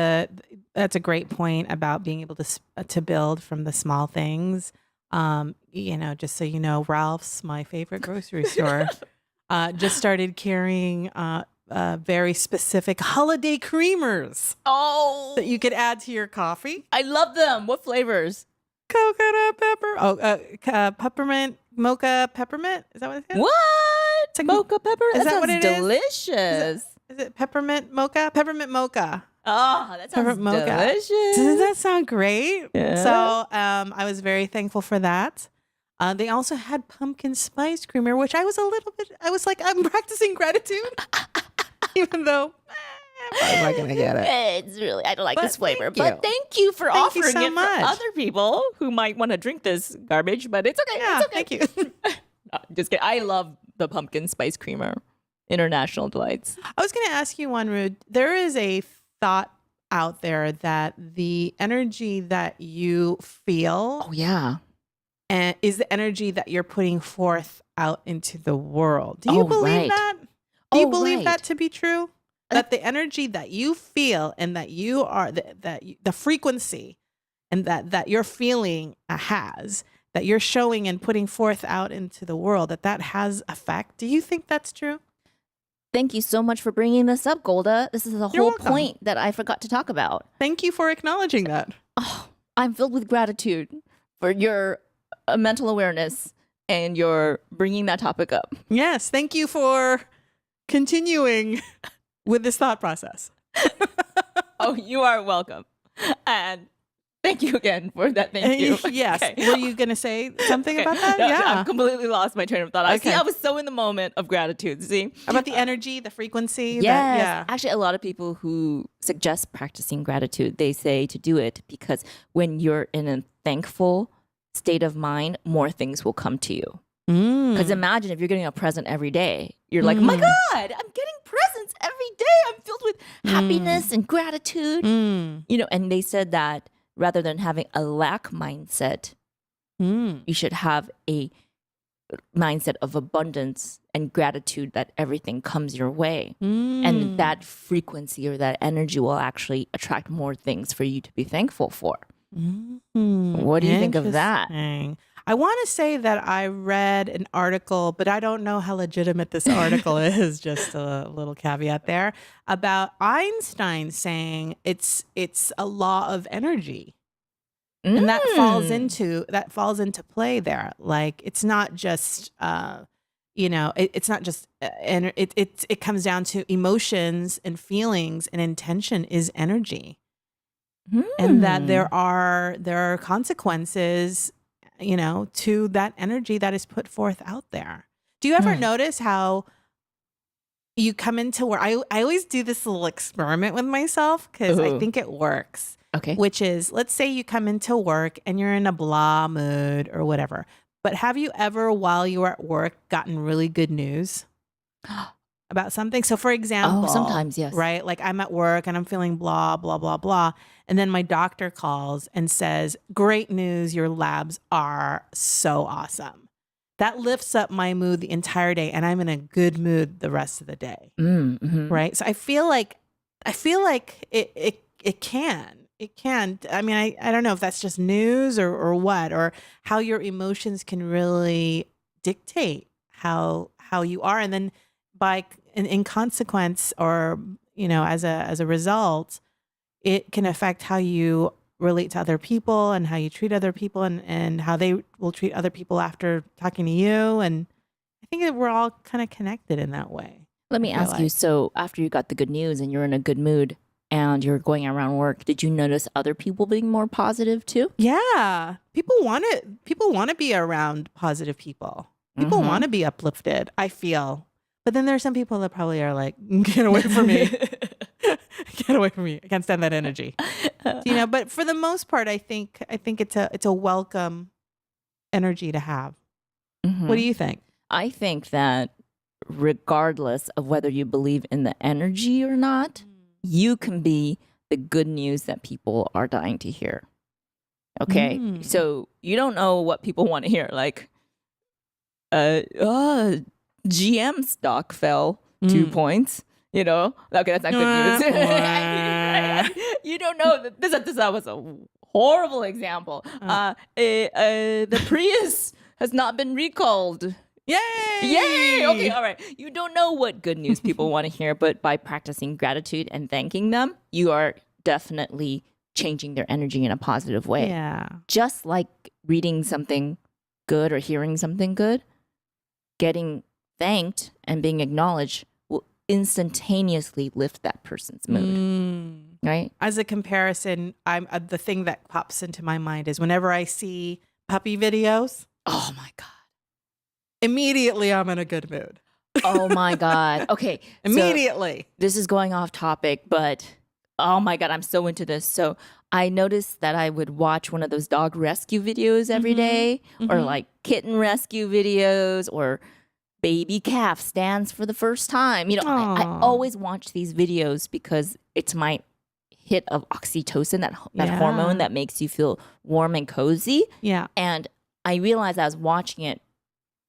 that's a great point about being able to build from the small things. You know, just so you know, Ralph's, my favorite grocery store, just started carrying very specific holiday creamers that you could add to your coffee. I love them. What flavors? Coconut pepper. Peppermint, mocha peppermint. Is that what it is? What? It's like, Mocha pepper? Is that sounds what it is? delicious. Is it peppermint mocha? Peppermint mocha. Oh, that sounds Peppermint mocha. delicious. Doesn't that sound great? Yeah. So I was very thankful for that. They also had pumpkin spice creamer, which I was like, I'm practicing gratitude, even though I'm not going to get it. It's really, I don't like But this flavor. thank you. But thank you for Thank you offering so it much. for other people who might want to drink this garbage, but it's okay. Yeah, It's okay. thank you. No, just kidding. I love the pumpkin spice creamer. International delights. I was going to ask you one, Rude. There is a thought out there that the energy that you feel Yeah. is the energy that you're putting forth out into the world. Do you believe right. that? Do you believe right. that to be true? That the energy that you feel and that you are, the frequency and that your feeling has, that you're showing and putting forth out into the world, that has effect. Do you think that's true? Thank you so much for bringing this up, Golda. This is the You're whole welcome. point that I forgot to talk about. Thank you for acknowledging that. Oh, I'm filled with gratitude for your mental awareness and your bringing that topic up. Yes. Thank you for continuing with this thought process. Oh, you are welcome. And thank you again for that. Thank you. Yes. Okay. Were you going to say something about that? No, Yeah. I've completely lost my train of thought. Okay. I was so in the moment of gratitude. See? About the energy, the frequency. Yes. Yeah. Actually, a lot of people who suggest practicing gratitude, they say to do it because when you're in a thankful state of mind, more things will come to you. Because imagine if you're getting a present every day, you're like, my God, I'm getting presents every day. I'm filled with happiness and gratitude. You know, and they said that rather than having a lack mindset, you should have a mindset of abundance and gratitude that everything comes your way. And that frequency or that energy will actually attract more things for you to be thankful for. What do you think of that? Interesting. I want to say that I read an article, but I don't know how legitimate this article is, just a little caveat there, about Einstein saying it's a law of energy. And that falls into play there. Like it's not just it's not just and it comes down to emotions and feelings, and intention is energy. And that there are consequences, to that energy that is put forth out there. Do you ever notice how you come into work? I always do this little experiment with myself because I think it works. Okay. Which is, let's say you come into work and you're in a blah mood or whatever. But have you ever, while you were at work, gotten really good news about something? So for example, sometimes, yes. Right? Like I'm at work and I'm feeling blah, blah, blah, blah. And then my doctor calls and says, great news, your labs are so awesome. That lifts up my mood the entire day, and I'm in a good mood the rest of the day. Right? So I feel like it can. It can. I mean, I don't know if that's just news or what, or how your emotions can really dictate how you are. And then in consequence, or, as a result, it can affect how you relate to other people and how you treat other people, and how they will treat other people after talking to you. And I think that we're all kind of connected in that way. Let me ask you, so after you got the good news and you're in a good mood, and you're going around work, did you notice other people being more positive too? Yeah. People want to be around positive people. People want to be uplifted, I feel. But then there's some people that probably are like, get away from me. Get away from me. I can't stand that energy. But for the most part, I think it's a welcome energy to have. What do you think? I think that regardless of whether you believe in the energy or not, you can be the good news that people are dying to hear. Okay? So you don't know what people want to hear. Like, GM stock fell 2 points. Okay, that's not good news. Right? You don't know. This was a horrible example. The Prius has not been recalled. Yay! Okay, all right. You don't know what good news people want to hear, but by practicing gratitude and thanking them, you are definitely changing their energy in a positive way. Yeah. Just like reading something good or hearing something good, getting thanked and being acknowledged will instantaneously lift that person's mood. Right? As a comparison, the thing that pops into my mind is whenever I see puppy videos. Oh my God. Immediately, I'm in a good mood. Oh my God. Okay. Immediately. So this is going off topic, but oh my God, I'm so into this. So I noticed that I would watch one of those dog rescue videos every day, or like kitten rescue videos, or baby calf stands for the first time. I always watch these videos because it's my hit of oxytocin, that hormone that makes you feel warm and cozy. Yeah. And I realized I was watching it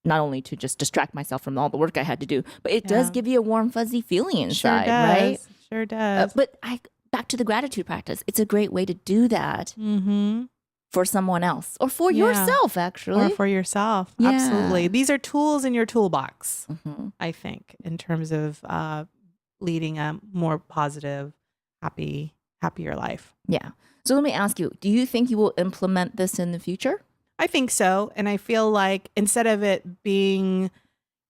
not only to just distract myself from all the work I had to do, but it does give you a warm, fuzzy feeling inside, right? Sure does. But back to the gratitude practice. It's a great way to do that for someone else, or for yourself, actually. Or for yourself. Yeah. Absolutely. These are tools in your toolbox, I think, in terms of leading a more positive, happier life. Yeah. So let me ask you, do you think you will implement this in the future? I think so. And I feel like instead of it being,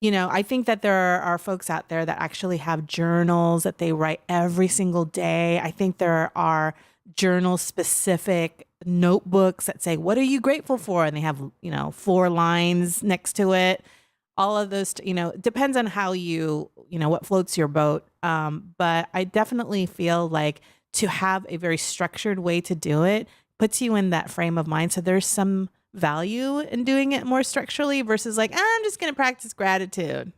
I think that there are folks out there that actually have journals that they write every single day. I think there are journal specific notebooks that say, what are you grateful for? And they have, 4 lines next to it. All of those, depends on how what floats your boat. But I definitely feel like to have a very structured way to do it puts you in that frame of mind. So there's some value in doing it more structurally versus like, I'm just going to practice gratitude.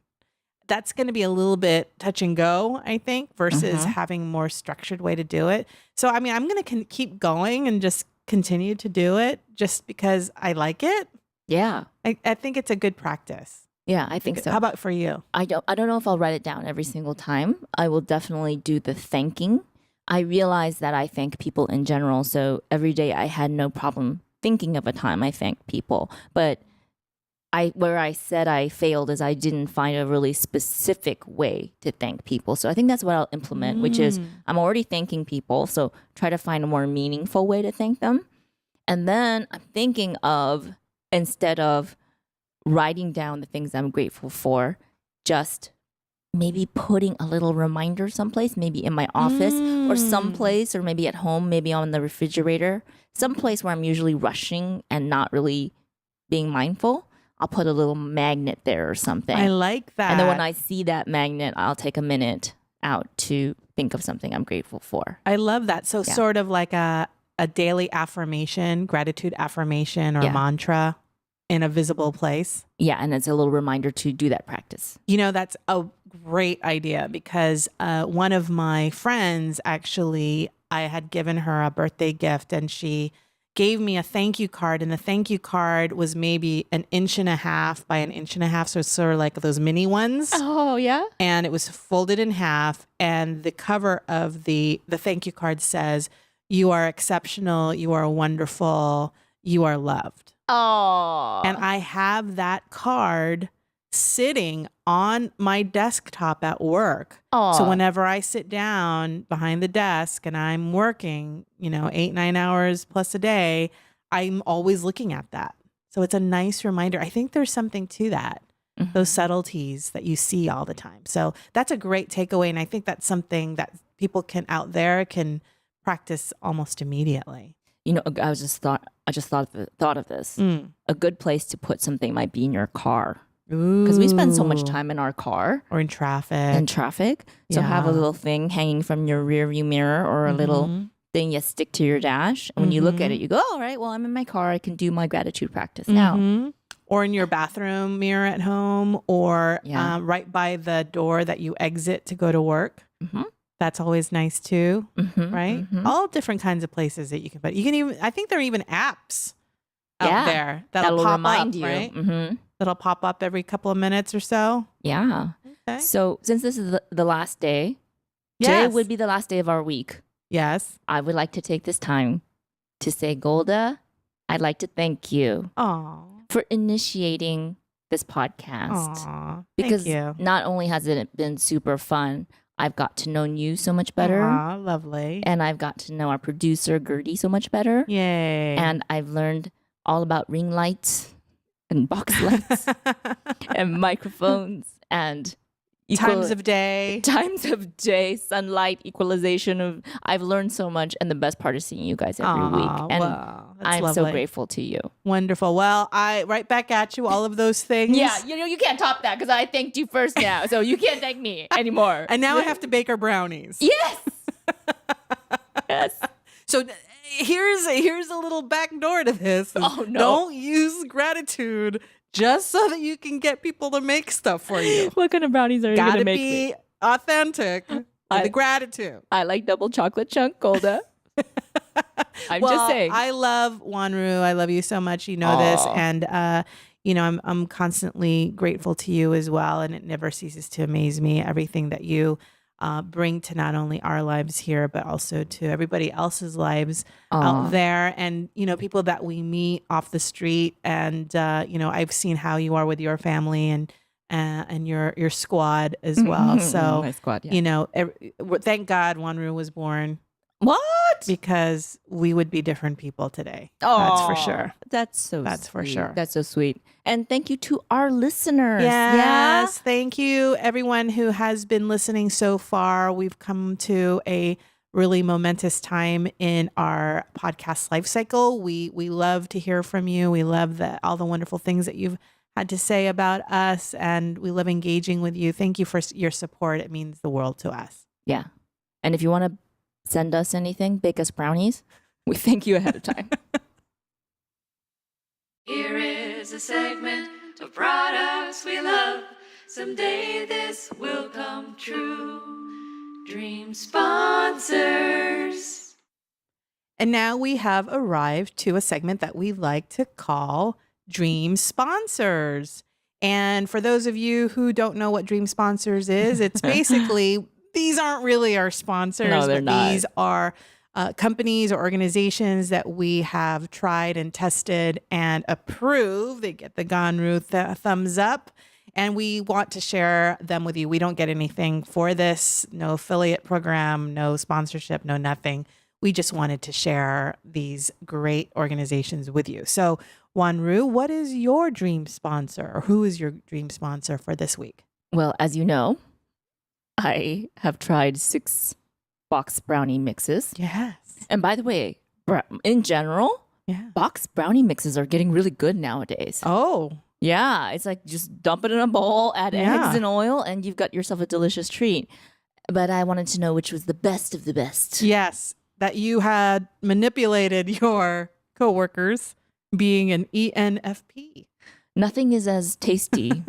That's going to be a little bit touch and go, I think, versus having a more structured way to do it. So, I mean, I'm going to keep going and just continue to do it just because I like it. Yeah. I think it's a good practice. Yeah, I think so. How about for you? I don't know if I'll write it down every single time. I will definitely do the thanking. I realize that I thank people in general. So every day I had no problem thinking of a time I thanked people. But where I said I failed is I didn't find a really specific way to thank people. So I think that's what I'll implement, which is I'm already thanking people. So try to find a more meaningful way to thank them. And then I'm thinking of, instead of writing down the things I'm grateful for, just maybe putting a little reminder someplace, maybe in my office or someplace, or maybe at home, maybe on the refrigerator, someplace where I'm usually rushing and not really being mindful. I'll put a little magnet there or something. I like that. And then when I see that magnet, I'll take a minute out to think of something I'm grateful for. I love that. So sort of like a daily affirmation, gratitude affirmation or mantra in a visible place. Yeah, and it's a little reminder to do that practice. You know, that's a great idea because one of my friends, actually, I had given her a birthday gift and she gave me a thank you card, and the thank you card was maybe 1.5 inches by 1.5 inches. So it's sort of like those mini ones. Oh, yeah. And it was folded in half. And the cover of the thank you card says, "You are exceptional. You are wonderful. You are loved." Oh. And I have that card sitting on my desktop at work. Aww. So whenever I sit down behind the desk and I'm working, 8-9 hours plus a day, I'm always looking at that. So it's a nice reminder. I think there's something to that, those subtleties that you see all the time. So that's a great takeaway. And I think that's something that people out there can practice almost immediately. I just thought of this. A good place to put something might be in your car. Because we spend so much time in our car. Or in traffic. So have a little thing hanging from your rear view mirror or a little thing you stick to your dash. And when you look at it, you go, all right, well, I'm in my car. I can do my gratitude practice now. Or in your bathroom mirror at home or right by the door that you exit to go to work. That's always nice too, right? All different kinds of places that you can put. You can even, I think there are even apps out there that'll pop remind up, you. Right? That'll pop up every couple of minutes or so. Yeah. Okay. So since this is the last day, today would be the last day of our week. Yes. I would like to take this time to say, Golda, I'd like to thank you for initiating this podcast. Because thank you. Not only has it been super fun, I've got to know you so much better. Lovely. And I've got to know our producer, Gertie, so much better. Yay. And I've learned all about ring lights and box lights and microphones and times of day, sunlight equalization. I've learned so much, and the best part is seeing you guys every week. And I'm lovely. so grateful to you. Wonderful. Well, I right back at you, all of those things. Yeah, you can't top that because I thanked you first now, so you can't thank me anymore. And now I have to bake our brownies. Yes. Yes. So here's a little back door to this. Oh no! Don't use gratitude just so that you can get people to make stuff for you. What kind of brownies are you going to make? Gotta be authentic with the gratitude. I like double chocolate chunk, Golda. I'm just saying. I love Wanru. I love you so much. You know this, and I'm constantly grateful to you as well. And it never ceases to amaze me everything that you bring to not only our lives here, but also to everybody else's lives out there. And, people that we meet off the street. And, I've seen how you are with your family and your squad as well. So, my squad, thank God Wanru was born. What? Because we would be different people today. That's for sure. That's for sure. That's so sweet. And thank you to our listeners. Yes. Thank you, everyone who has been listening so far. We've come to a really momentous time in our podcast life cycle. We love to hear from you. We love all the wonderful things that you've had to say about us, and we love engaging with you. Thank you for your support. It means the world to us. Yeah. And if you want to send us anything, bake us brownies, we thank you ahead of time. Here is a segment of products we love. Someday this will come true. Dream sponsors. And now we have arrived to a segment that we like to call Dream Sponsors. And for those of you who don't know what Dream Sponsors is, it's basically, these aren't really our sponsors. No, they're not. These are companies or organizations that we have tried and tested and approved. They get the Ganru thumbs up, and we want to share them with you. We don't get anything for this, no affiliate program, no sponsorship, no nothing. We just wanted to share these great organizations with you. So, Wanru, what is your dream sponsor, or who is your dream sponsor for this week? Well, as you know, I have tried 6 box brownie mixes. Yes. And by the way, in general, box brownie mixes are getting really good nowadays. Oh. Yeah, it's like just dump it in a bowl, add eggs and oil, and you've got yourself a delicious treat. But I wanted to know which was the best of the best. Yes, that you had manipulated your coworkers being an ENFP. Nothing is as tasty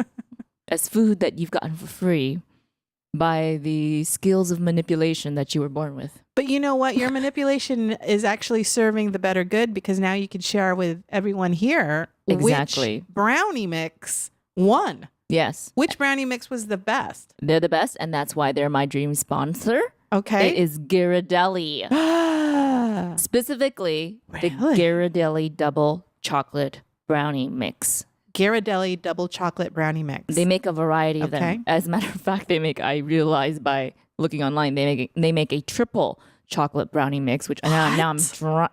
as food that you've gotten for free by the skills of manipulation that you were born with. But you know what? Your manipulation is actually serving the better good, because now you can share with everyone here Exactly. which brownie mix won. Yes. Which brownie mix was the best? They're the best, and that's why they're my dream sponsor. Okay. It is Ghirardelli. Specifically, the Really? Ghirardelli double chocolate brownie mix. Ghirardelli double chocolate brownie mix. They make a variety of Okay. them. As a matter of fact, I realized by looking online, they make a triple chocolate brownie mix, which now I'm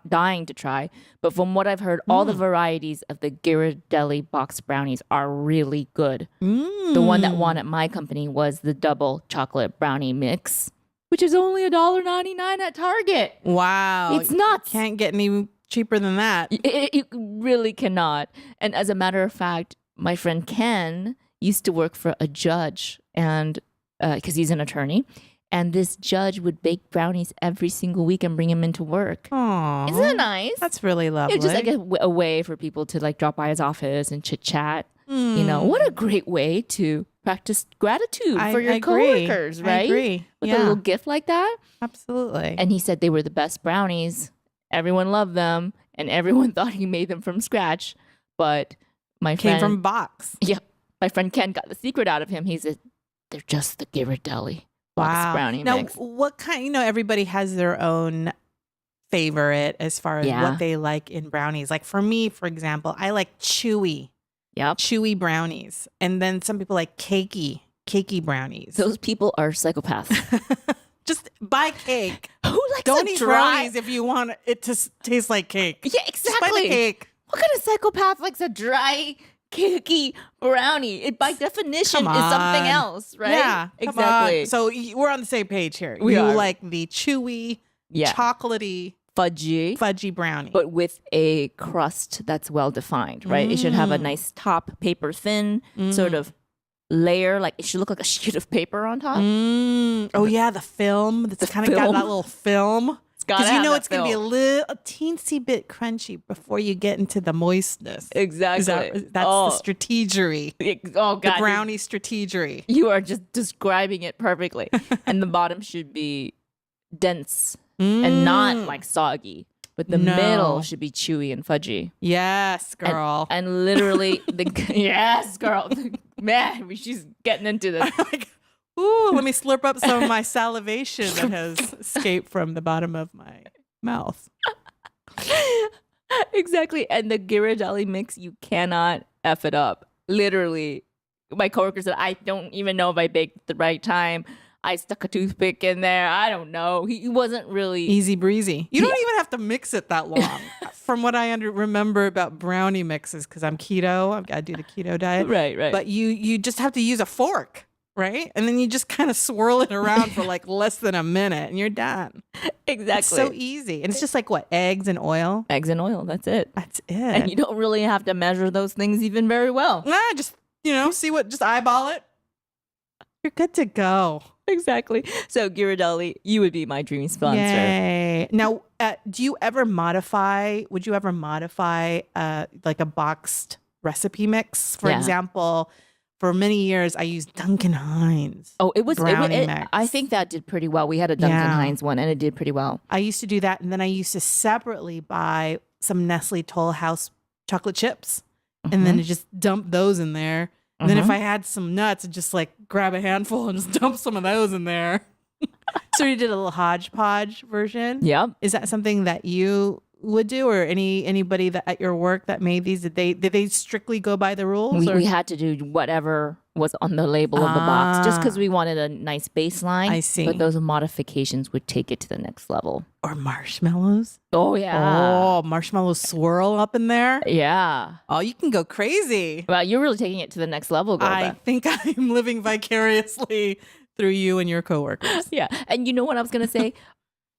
dying to try. But from what I've heard, all the varieties of the Ghirardelli box brownies are really good. The one that won at my company was the double chocolate brownie mix, which is only $1.99 at Target. Wow. It's nuts. Can't get any cheaper than that. It really cannot. And as a matter of fact, my friend Ken used to work for a judge, and because he's an attorney, and this judge would bake brownies every single week and bring him into work. Aww. Isn't that nice? That's really lovely. It's just like a way for people to like drop by his office and chit chat. You know, what a great way to practice gratitude for your coworkers, right? I agree. With a little gift like that. Absolutely. And he said they were the best brownies. Everyone loved them, and everyone thought he made them from scratch. But my friend came from a box. Yeah, my friend Ken got the secret out of him. He said they're just the Ghirardelli box brownie now, mix. what kind? Everybody has their own favorite as far as what they like in brownies. Like for me, for example, I like chewy brownies, and then some people like cakey brownies. Those people are psychopaths. Just buy cake. Who likes Don't a eat dry brownies if you want it to taste like cake. Yeah, Just buy exactly. the cake. What kind of psychopath likes a dry, cakey brownie? It by definition is something else, right? Yeah, exactly. So we're on the same page here. We you are. like the chewy, chocolatey, fudgy brownie, but with a crust that's well defined, right? It should have a nice top, paper thin sort of layer. Like it should look like a sheet of paper on top. Oh yeah, the film. That's kind of got that little film. Because it's going to be a teensy bit crunchy before you get into the moistness. Exactly. That's the strategery. Oh, God. The brownie strategery. You are just describing it perfectly. And the bottom should be dense and not like soggy. But the middle should be chewy and fudgy. Yes, girl. And literally, yes, girl. Man, she's getting into this. Ooh, let me slurp up some of my salivation that has escaped from the bottom of my mouth. Exactly. And the Ghirardelli mix, you cannot F it up. Literally. My coworker said, I don't even know if I baked at the right time. I stuck a toothpick in there. I don't know. He wasn't really... Easy breezy. You don't even have to mix it that long. From what I remember about brownie mixes, because I'm keto. I've got to do the keto diet. Right. But you just have to use a fork. Right? And then you just kind of swirl it around for like less than a minute and you're done. Exactly. It's so easy. And it's just like what? Eggs and oil? Eggs and oil. That's it. That's it. And you don't really have to measure those things even very well. Just, just eyeball it. You're good to go. Exactly. So Ghirardelli, you would be my dream sponsor. Yay. Now, would you ever modify like a boxed recipe mix? For example, for many years, I used Duncan Hines. Oh, it was brownie mix. I think that did pretty well. We had a Duncan Hines one, and it did pretty well. I used to do that, and then I used to separately buy some Nestle Toll House chocolate chips, and then just dump those in there. And then if I had some nuts, I'd just like grab a handful and just dump some of those in there. So you did a little hodgepodge version. Yep. Is that something that you would do, or anybody that at your work that made these? Did they strictly go by the rules? We had to do whatever was on the label of the box, just because we wanted a nice baseline. I see. But those modifications would take it to the next level. Or marshmallows. Oh yeah. Oh, marshmallows swirl up in there. Yeah. Oh, you can go crazy. Well, you're really taking it to the next level, Golda. I think I'm living vicariously through you and your coworkers. Yeah. And you know what I was going to say?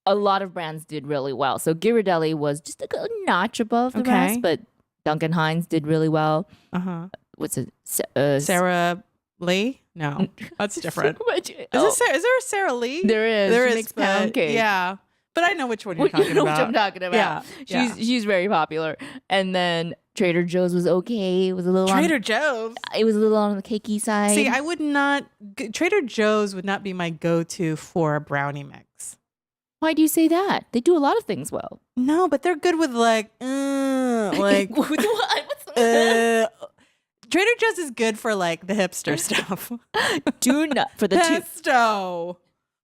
A lot of brands did really well. So Ghirardelli was just a notch above the rest, but Duncan Hines did really well. What's it? Sarah Lee? No, that's different. Is there a Sarah Lee? There is. There She is makes pound cake. Yeah. But I know which one you're talking You know about. what I'm talking about. Yeah. She's very popular. And then Trader Joe's was okay. It was a little Trader Joe's. It was a little on the cakey side. See, I would not. Trader Joe's would not be my go-to for a brownie mix. Why do you say that? They do a lot of things well. No, but they're good with like Trader Joe's is good for like the hipster stuff. Do not for the pesto,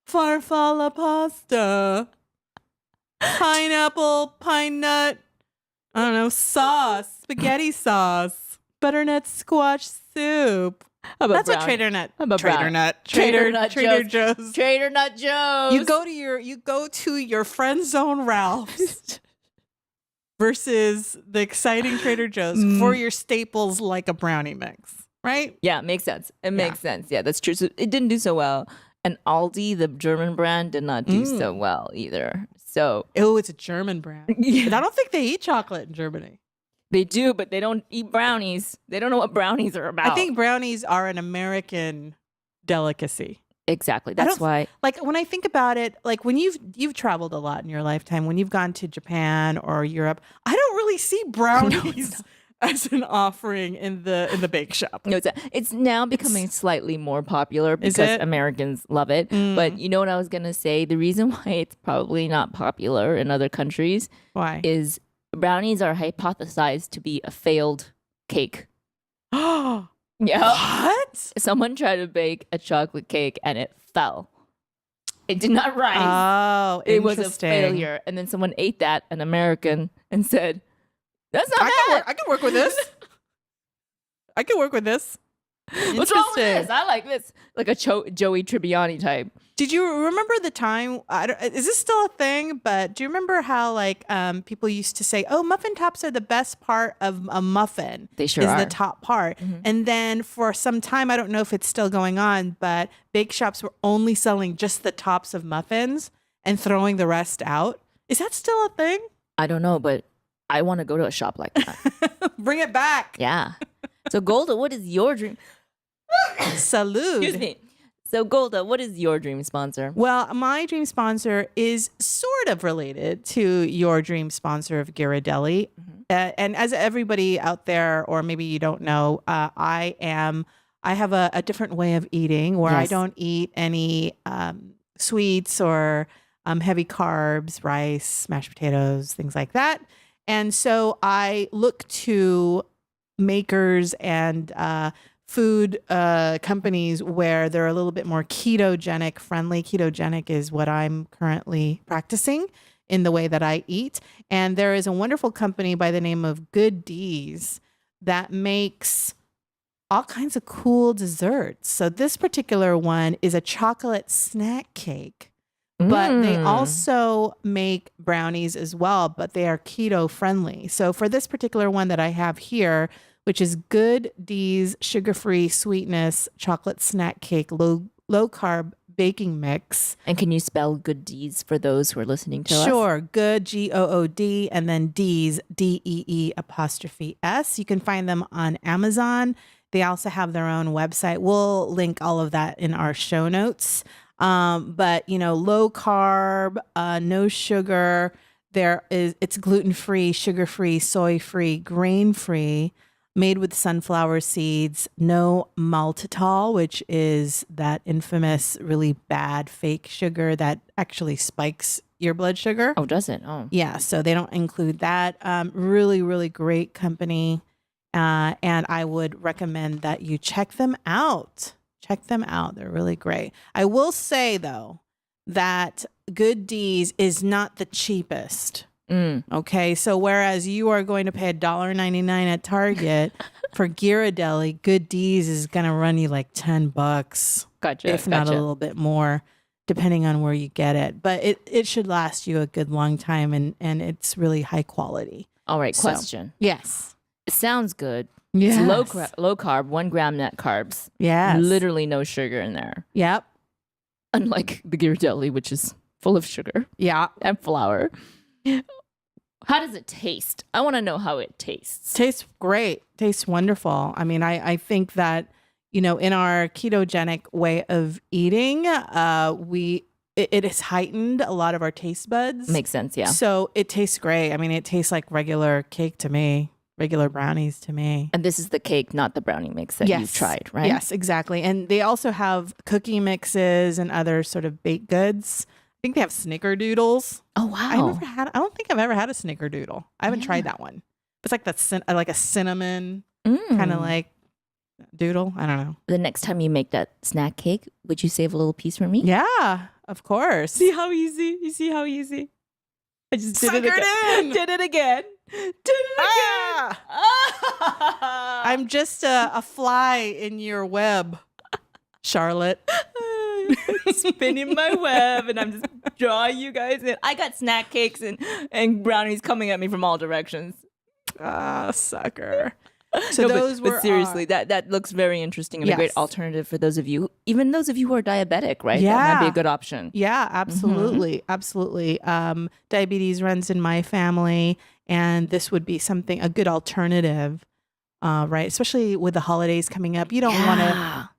farfalla pasta, pineapple, pine nut, I don't know, sauce, spaghetti sauce, butternut squash soup. That's what Trader Joe's. Trader Nut Joe's. You go to your friend zone Ralph's versus the exciting Trader Joe's for your staples like a brownie mix, right? Yeah, makes sense. It makes sense. Yeah, that's true. So it didn't do so well. And Aldi, the German brand, did not do so well either. So it's a German brand. Yeah. But I don't think they eat chocolate in Germany. They do, but they don't eat brownies. They don't know what brownies are about. I think brownies are an American delicacy. Exactly. That's why. Like when I think about it, like when you've traveled a lot in your lifetime, when you've gone to Japan or Europe, I don't really see brownies as an offering in the bake shop. No, it's now becoming slightly more popular because Americans love it. But you know what I was gonna say? The reason why it's probably not popular in other countries is brownies are hypothesized to be a failed cake. Oh, yeah. What? Someone tried to bake a chocolate cake and it fell. It did not rise. Oh, it was a failure. And then someone ate that, an American, and said, "That's not bad. I can work with this. I can work with this." What's wrong with this? I like this. Like a Joey Tribbiani type. Did you remember the time? Is this still a thing? But do you remember how like people used to say, "Oh, muffin tops are the best part of a muffin." They sure are. The top part. And then for some time, I don't know if it's still going on, but bake shops were only selling just the tops of muffins and throwing the rest out. Is that still a thing? I don't know, but I want to go to a shop like that. Bring it back. Yeah. So Golda, what is your dream? Salud. Excuse me. So Golda, what is your dream sponsor? Well, my dream sponsor is sort of related to your dream sponsor of Ghirardelli. And as everybody out there, or maybe you don't know, I have a different way of eating where I don't eat any sweets or heavy carbs, rice, mashed potatoes, things like that. And so I look to makers and food companies where they're a little bit more ketogenic friendly. Ketogenic is what I'm currently practicing in the way that I eat. And there is a wonderful company by the name of Good D's that makes all kinds of cool desserts. So this particular one is a chocolate snack cake, but they also make brownies as well, but they are keto friendly. So for this particular one that I have here, which is Good D's sugar-free sweetness chocolate snack cake, low carb baking mix. And can you spell Good D's for those who are listening to us? Sure. Good, G-O-O-D, and then D's, D-E-E''S. You can find them on Amazon. They also have their own website. We'll link all of that in our show notes. But, low carb, no sugar. It's gluten-free, sugar-free, soy-free, grain-free, made with sunflower seeds, no maltitol, which is that infamous, really bad fake sugar that actually spikes your blood sugar. Oh, does it? Oh. Yeah, so they don't include that. Really, really great company. And I would recommend that you check them out. Check them out. They're really great. I will say, though, that Good D's is not the cheapest. Okay, so whereas you are going to pay $1.99 at Target for Ghirardelli, Good D's is going to run you like $10, if not a little bit more, depending on where you get it. But it should last you a good long time, and it's really high quality. All right, question. Yes. It sounds good. Yes. It's low carb, 1 gram net carbs. Yes. Literally no sugar in there. Yep. Unlike the Ghirardelli, which is full of sugar. Yeah. And flour. How does it taste? I want to know how it tastes. Tastes great. Tastes wonderful. I mean, I think that, in our ketogenic way of eating, it has heightened a lot of our taste buds. Makes sense, yeah. So it tastes great. I mean, it tastes like regular cake to me, regular brownies to me. And this is the cake, not the brownie mix that you've tried, right? Yes, exactly. And they also have cookie mixes and other sort of baked goods. I think they have snickerdoodles. Oh, wow. I don't think I've ever had a snickerdoodle. I haven't tried that one. It's like like a cinnamon kind of like doodle. I don't know. The next time you make that snack cake, would you save a little piece for me? Yeah, of course. See how easy? You see how easy? I just did it again. Did it again. I'm just a fly in your web, Charlotte. Spinning my web, and I'm just drawing you guys in. I got snack cakes and brownies coming at me from all directions. Sucker. So those were. But seriously, that looks very interesting and a great alternative for those of you, even those of you who are diabetic, right? Yeah, that might be a good option. Yeah, absolutely, absolutely. Diabetes runs in my family, and this would be a good alternative. Right. Especially with the holidays coming up, you don't want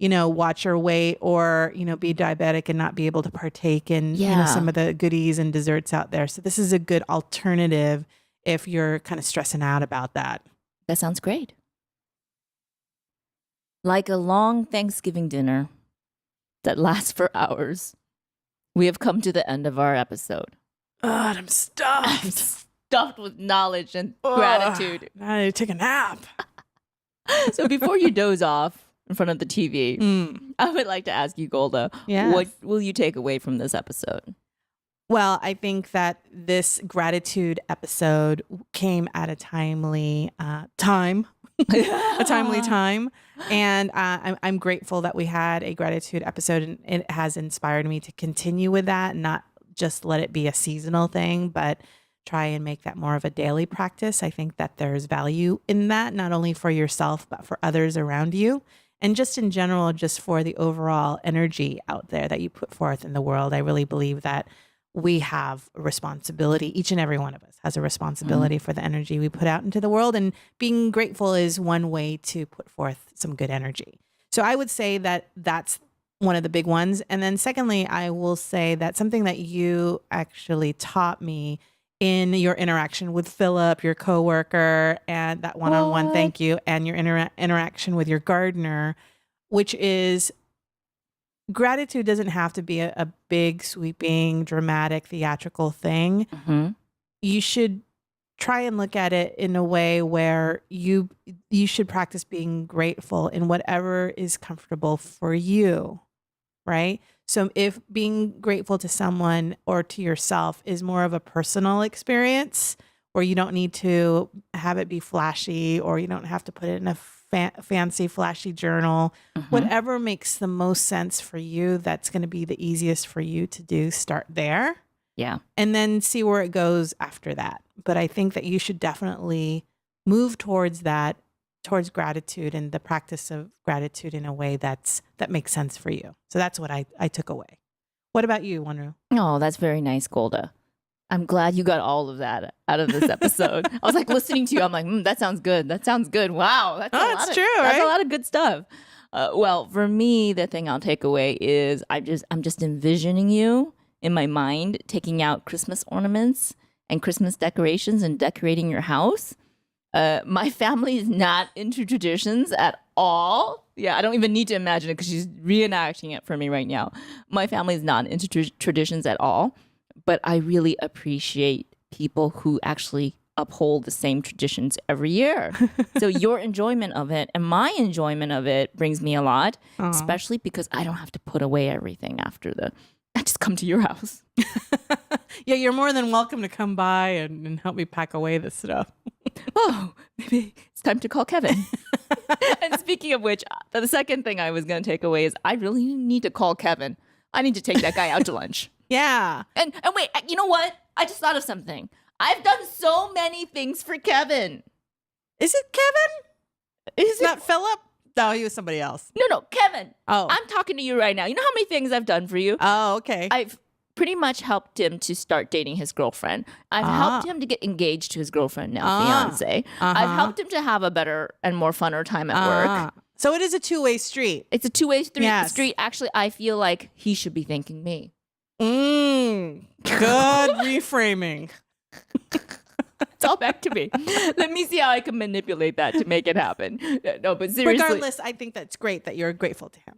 to, watch your weight or, be diabetic and not be able to partake in, some of the goodies and desserts out there. So this is a good alternative if you're kind of stressing out about that. That sounds great. Like a long Thanksgiving dinner that lasts for hours, we have come to the end of our episode. I'm stuffed. I'm stuffed with knowledge and gratitude. I need to take a nap. So before you doze off in front of the TV, I would like to ask you, Golda, what will you take away from this episode? Well, I think that this gratitude episode came at a timely time. A timely time. And I'm grateful that we had a gratitude episode, and it has inspired me to continue with that, not just let it be a seasonal thing, but try and make that more of a daily practice. I think that there's value in that, not only for yourself, but for others around you. And just in general, just for the overall energy out there that you put forth in the world. I really believe that we have a responsibility. Each and every one of us has a responsibility for the energy we put out into the world. And being grateful is one way to put forth some good energy. So I would say that that's one of the big ones. And then secondly, I will say that something that you actually taught me in your interaction with Philip, your coworker, and that one-on-one thank you, and your interaction with your gardener, which is gratitude doesn't have to be a big, sweeping, dramatic, theatrical thing. You should try and look at it in a way where you should practice being grateful in whatever is comfortable for you, right? So if being grateful to someone or to yourself is more of a personal experience, or you don't need to have it be flashy, or you don't have to put it in a fancy, flashy journal, whatever makes the most sense for you, that's going to be the easiest for you to do. Start there. Yeah. And then see where it goes after that. But I think that you should definitely move towards that, towards gratitude and the practice of gratitude in a way that makes sense for you. So that's what I took away. What about you, Wanru? Oh, that's very nice, Golda. I'm glad you got all of that out of this episode. I was like listening to you. I'm like, that sounds good. That sounds good. Wow. That's a lot of good stuff. Well, for me, the thing I'll take away is I'm just envisioning you in my mind taking out Christmas ornaments and Christmas decorations and decorating your house. My family is not into traditions at all. Yeah, I don't even need to imagine it because she's reenacting it for me right now. My family is not into traditions at all, but I really appreciate people who actually uphold the same traditions every year. So your enjoyment of it and my enjoyment of it brings me a lot, especially because I don't have to put away everything after I just come to your house. Yeah, you're more than welcome to come by and help me pack away this stuff. Oh, maybe it's time to call Kevin. And speaking of which, the second thing I was going to take away is I really need to call Kevin. I need to take that guy out to lunch. Yeah. And wait, you know what? I just thought of something. I've done so many things for Kevin. Is it Kevin? Is It's not Philip? No, he was somebody else. No, Kevin. Oh. I'm talking to you right now. You know how many things I've done for you? Oh, okay. I've pretty much helped him to start dating his girlfriend. I've helped him to get engaged to his girlfriend, now fiance. I've helped him to have a better and more funner time at work. So it is a two-way street. It's a two-way Yes. street. Actually, I feel like he should be thanking me. Good reframing. It's all back to me. Let me see how I can manipulate that to make it happen. No, but seriously. Regardless, I think that's great that you're grateful to him.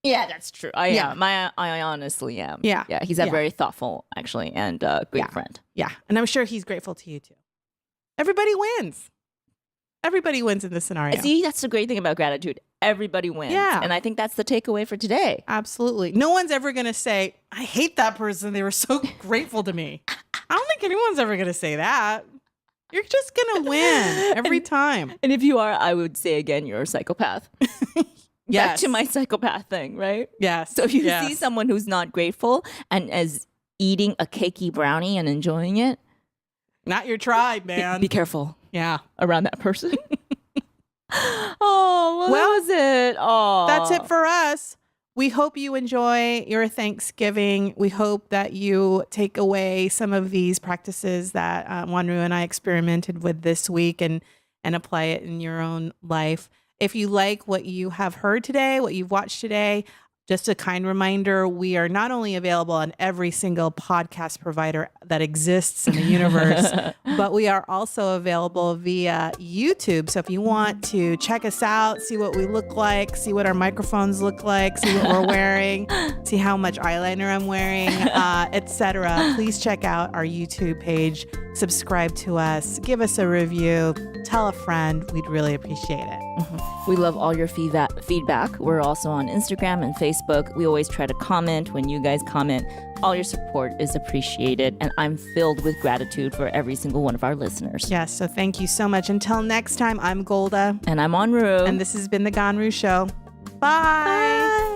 Yeah, that's true. I am. I honestly am. Yeah. Yeah, he's a very thoughtful, actually, and great friend. Yeah. And I'm sure he's grateful to you too. Everybody wins. Everybody wins in this scenario. See, that's the great thing about gratitude. Everybody wins. Yeah. And I think that's the takeaway for today. Absolutely. No one's ever going to say, I hate that person. They were so grateful to me. I don't think anyone's ever going to say that. You're just going to win every time. And if you are, I would say again, you're a psychopath. Yes. Back to my psychopath thing, right? Yes. So if you see someone who's not grateful and is eating a cakey brownie and enjoying it, not your tribe, man. be careful. Yeah. Around that person. Well, that was it. Oh, that's it for us. We hope you enjoy your Thanksgiving. We hope that you take away some of these practices that Wanru and I experimented with this week and apply it in your own life. If you like what you have heard today, what you've watched today, just a kind reminder, we are not only available on every single podcast provider that exists in the universe, but we are also available via YouTube. So if you want to check us out, see what we look like, see what our microphones look like, see what we're wearing, see how much eyeliner I'm wearing, etc., please check out our YouTube page, subscribe to us, give us a review, tell a friend. We'd really appreciate it. We love all your feedback. We're also on Instagram and Facebook. We always try to comment when you guys comment. All your support is appreciated, and I'm filled with gratitude for every single one of our listeners. Yes, so thank you so much. Until next time, I'm Golda. And I'm Anru. And this has been The Ganru Show. Bye.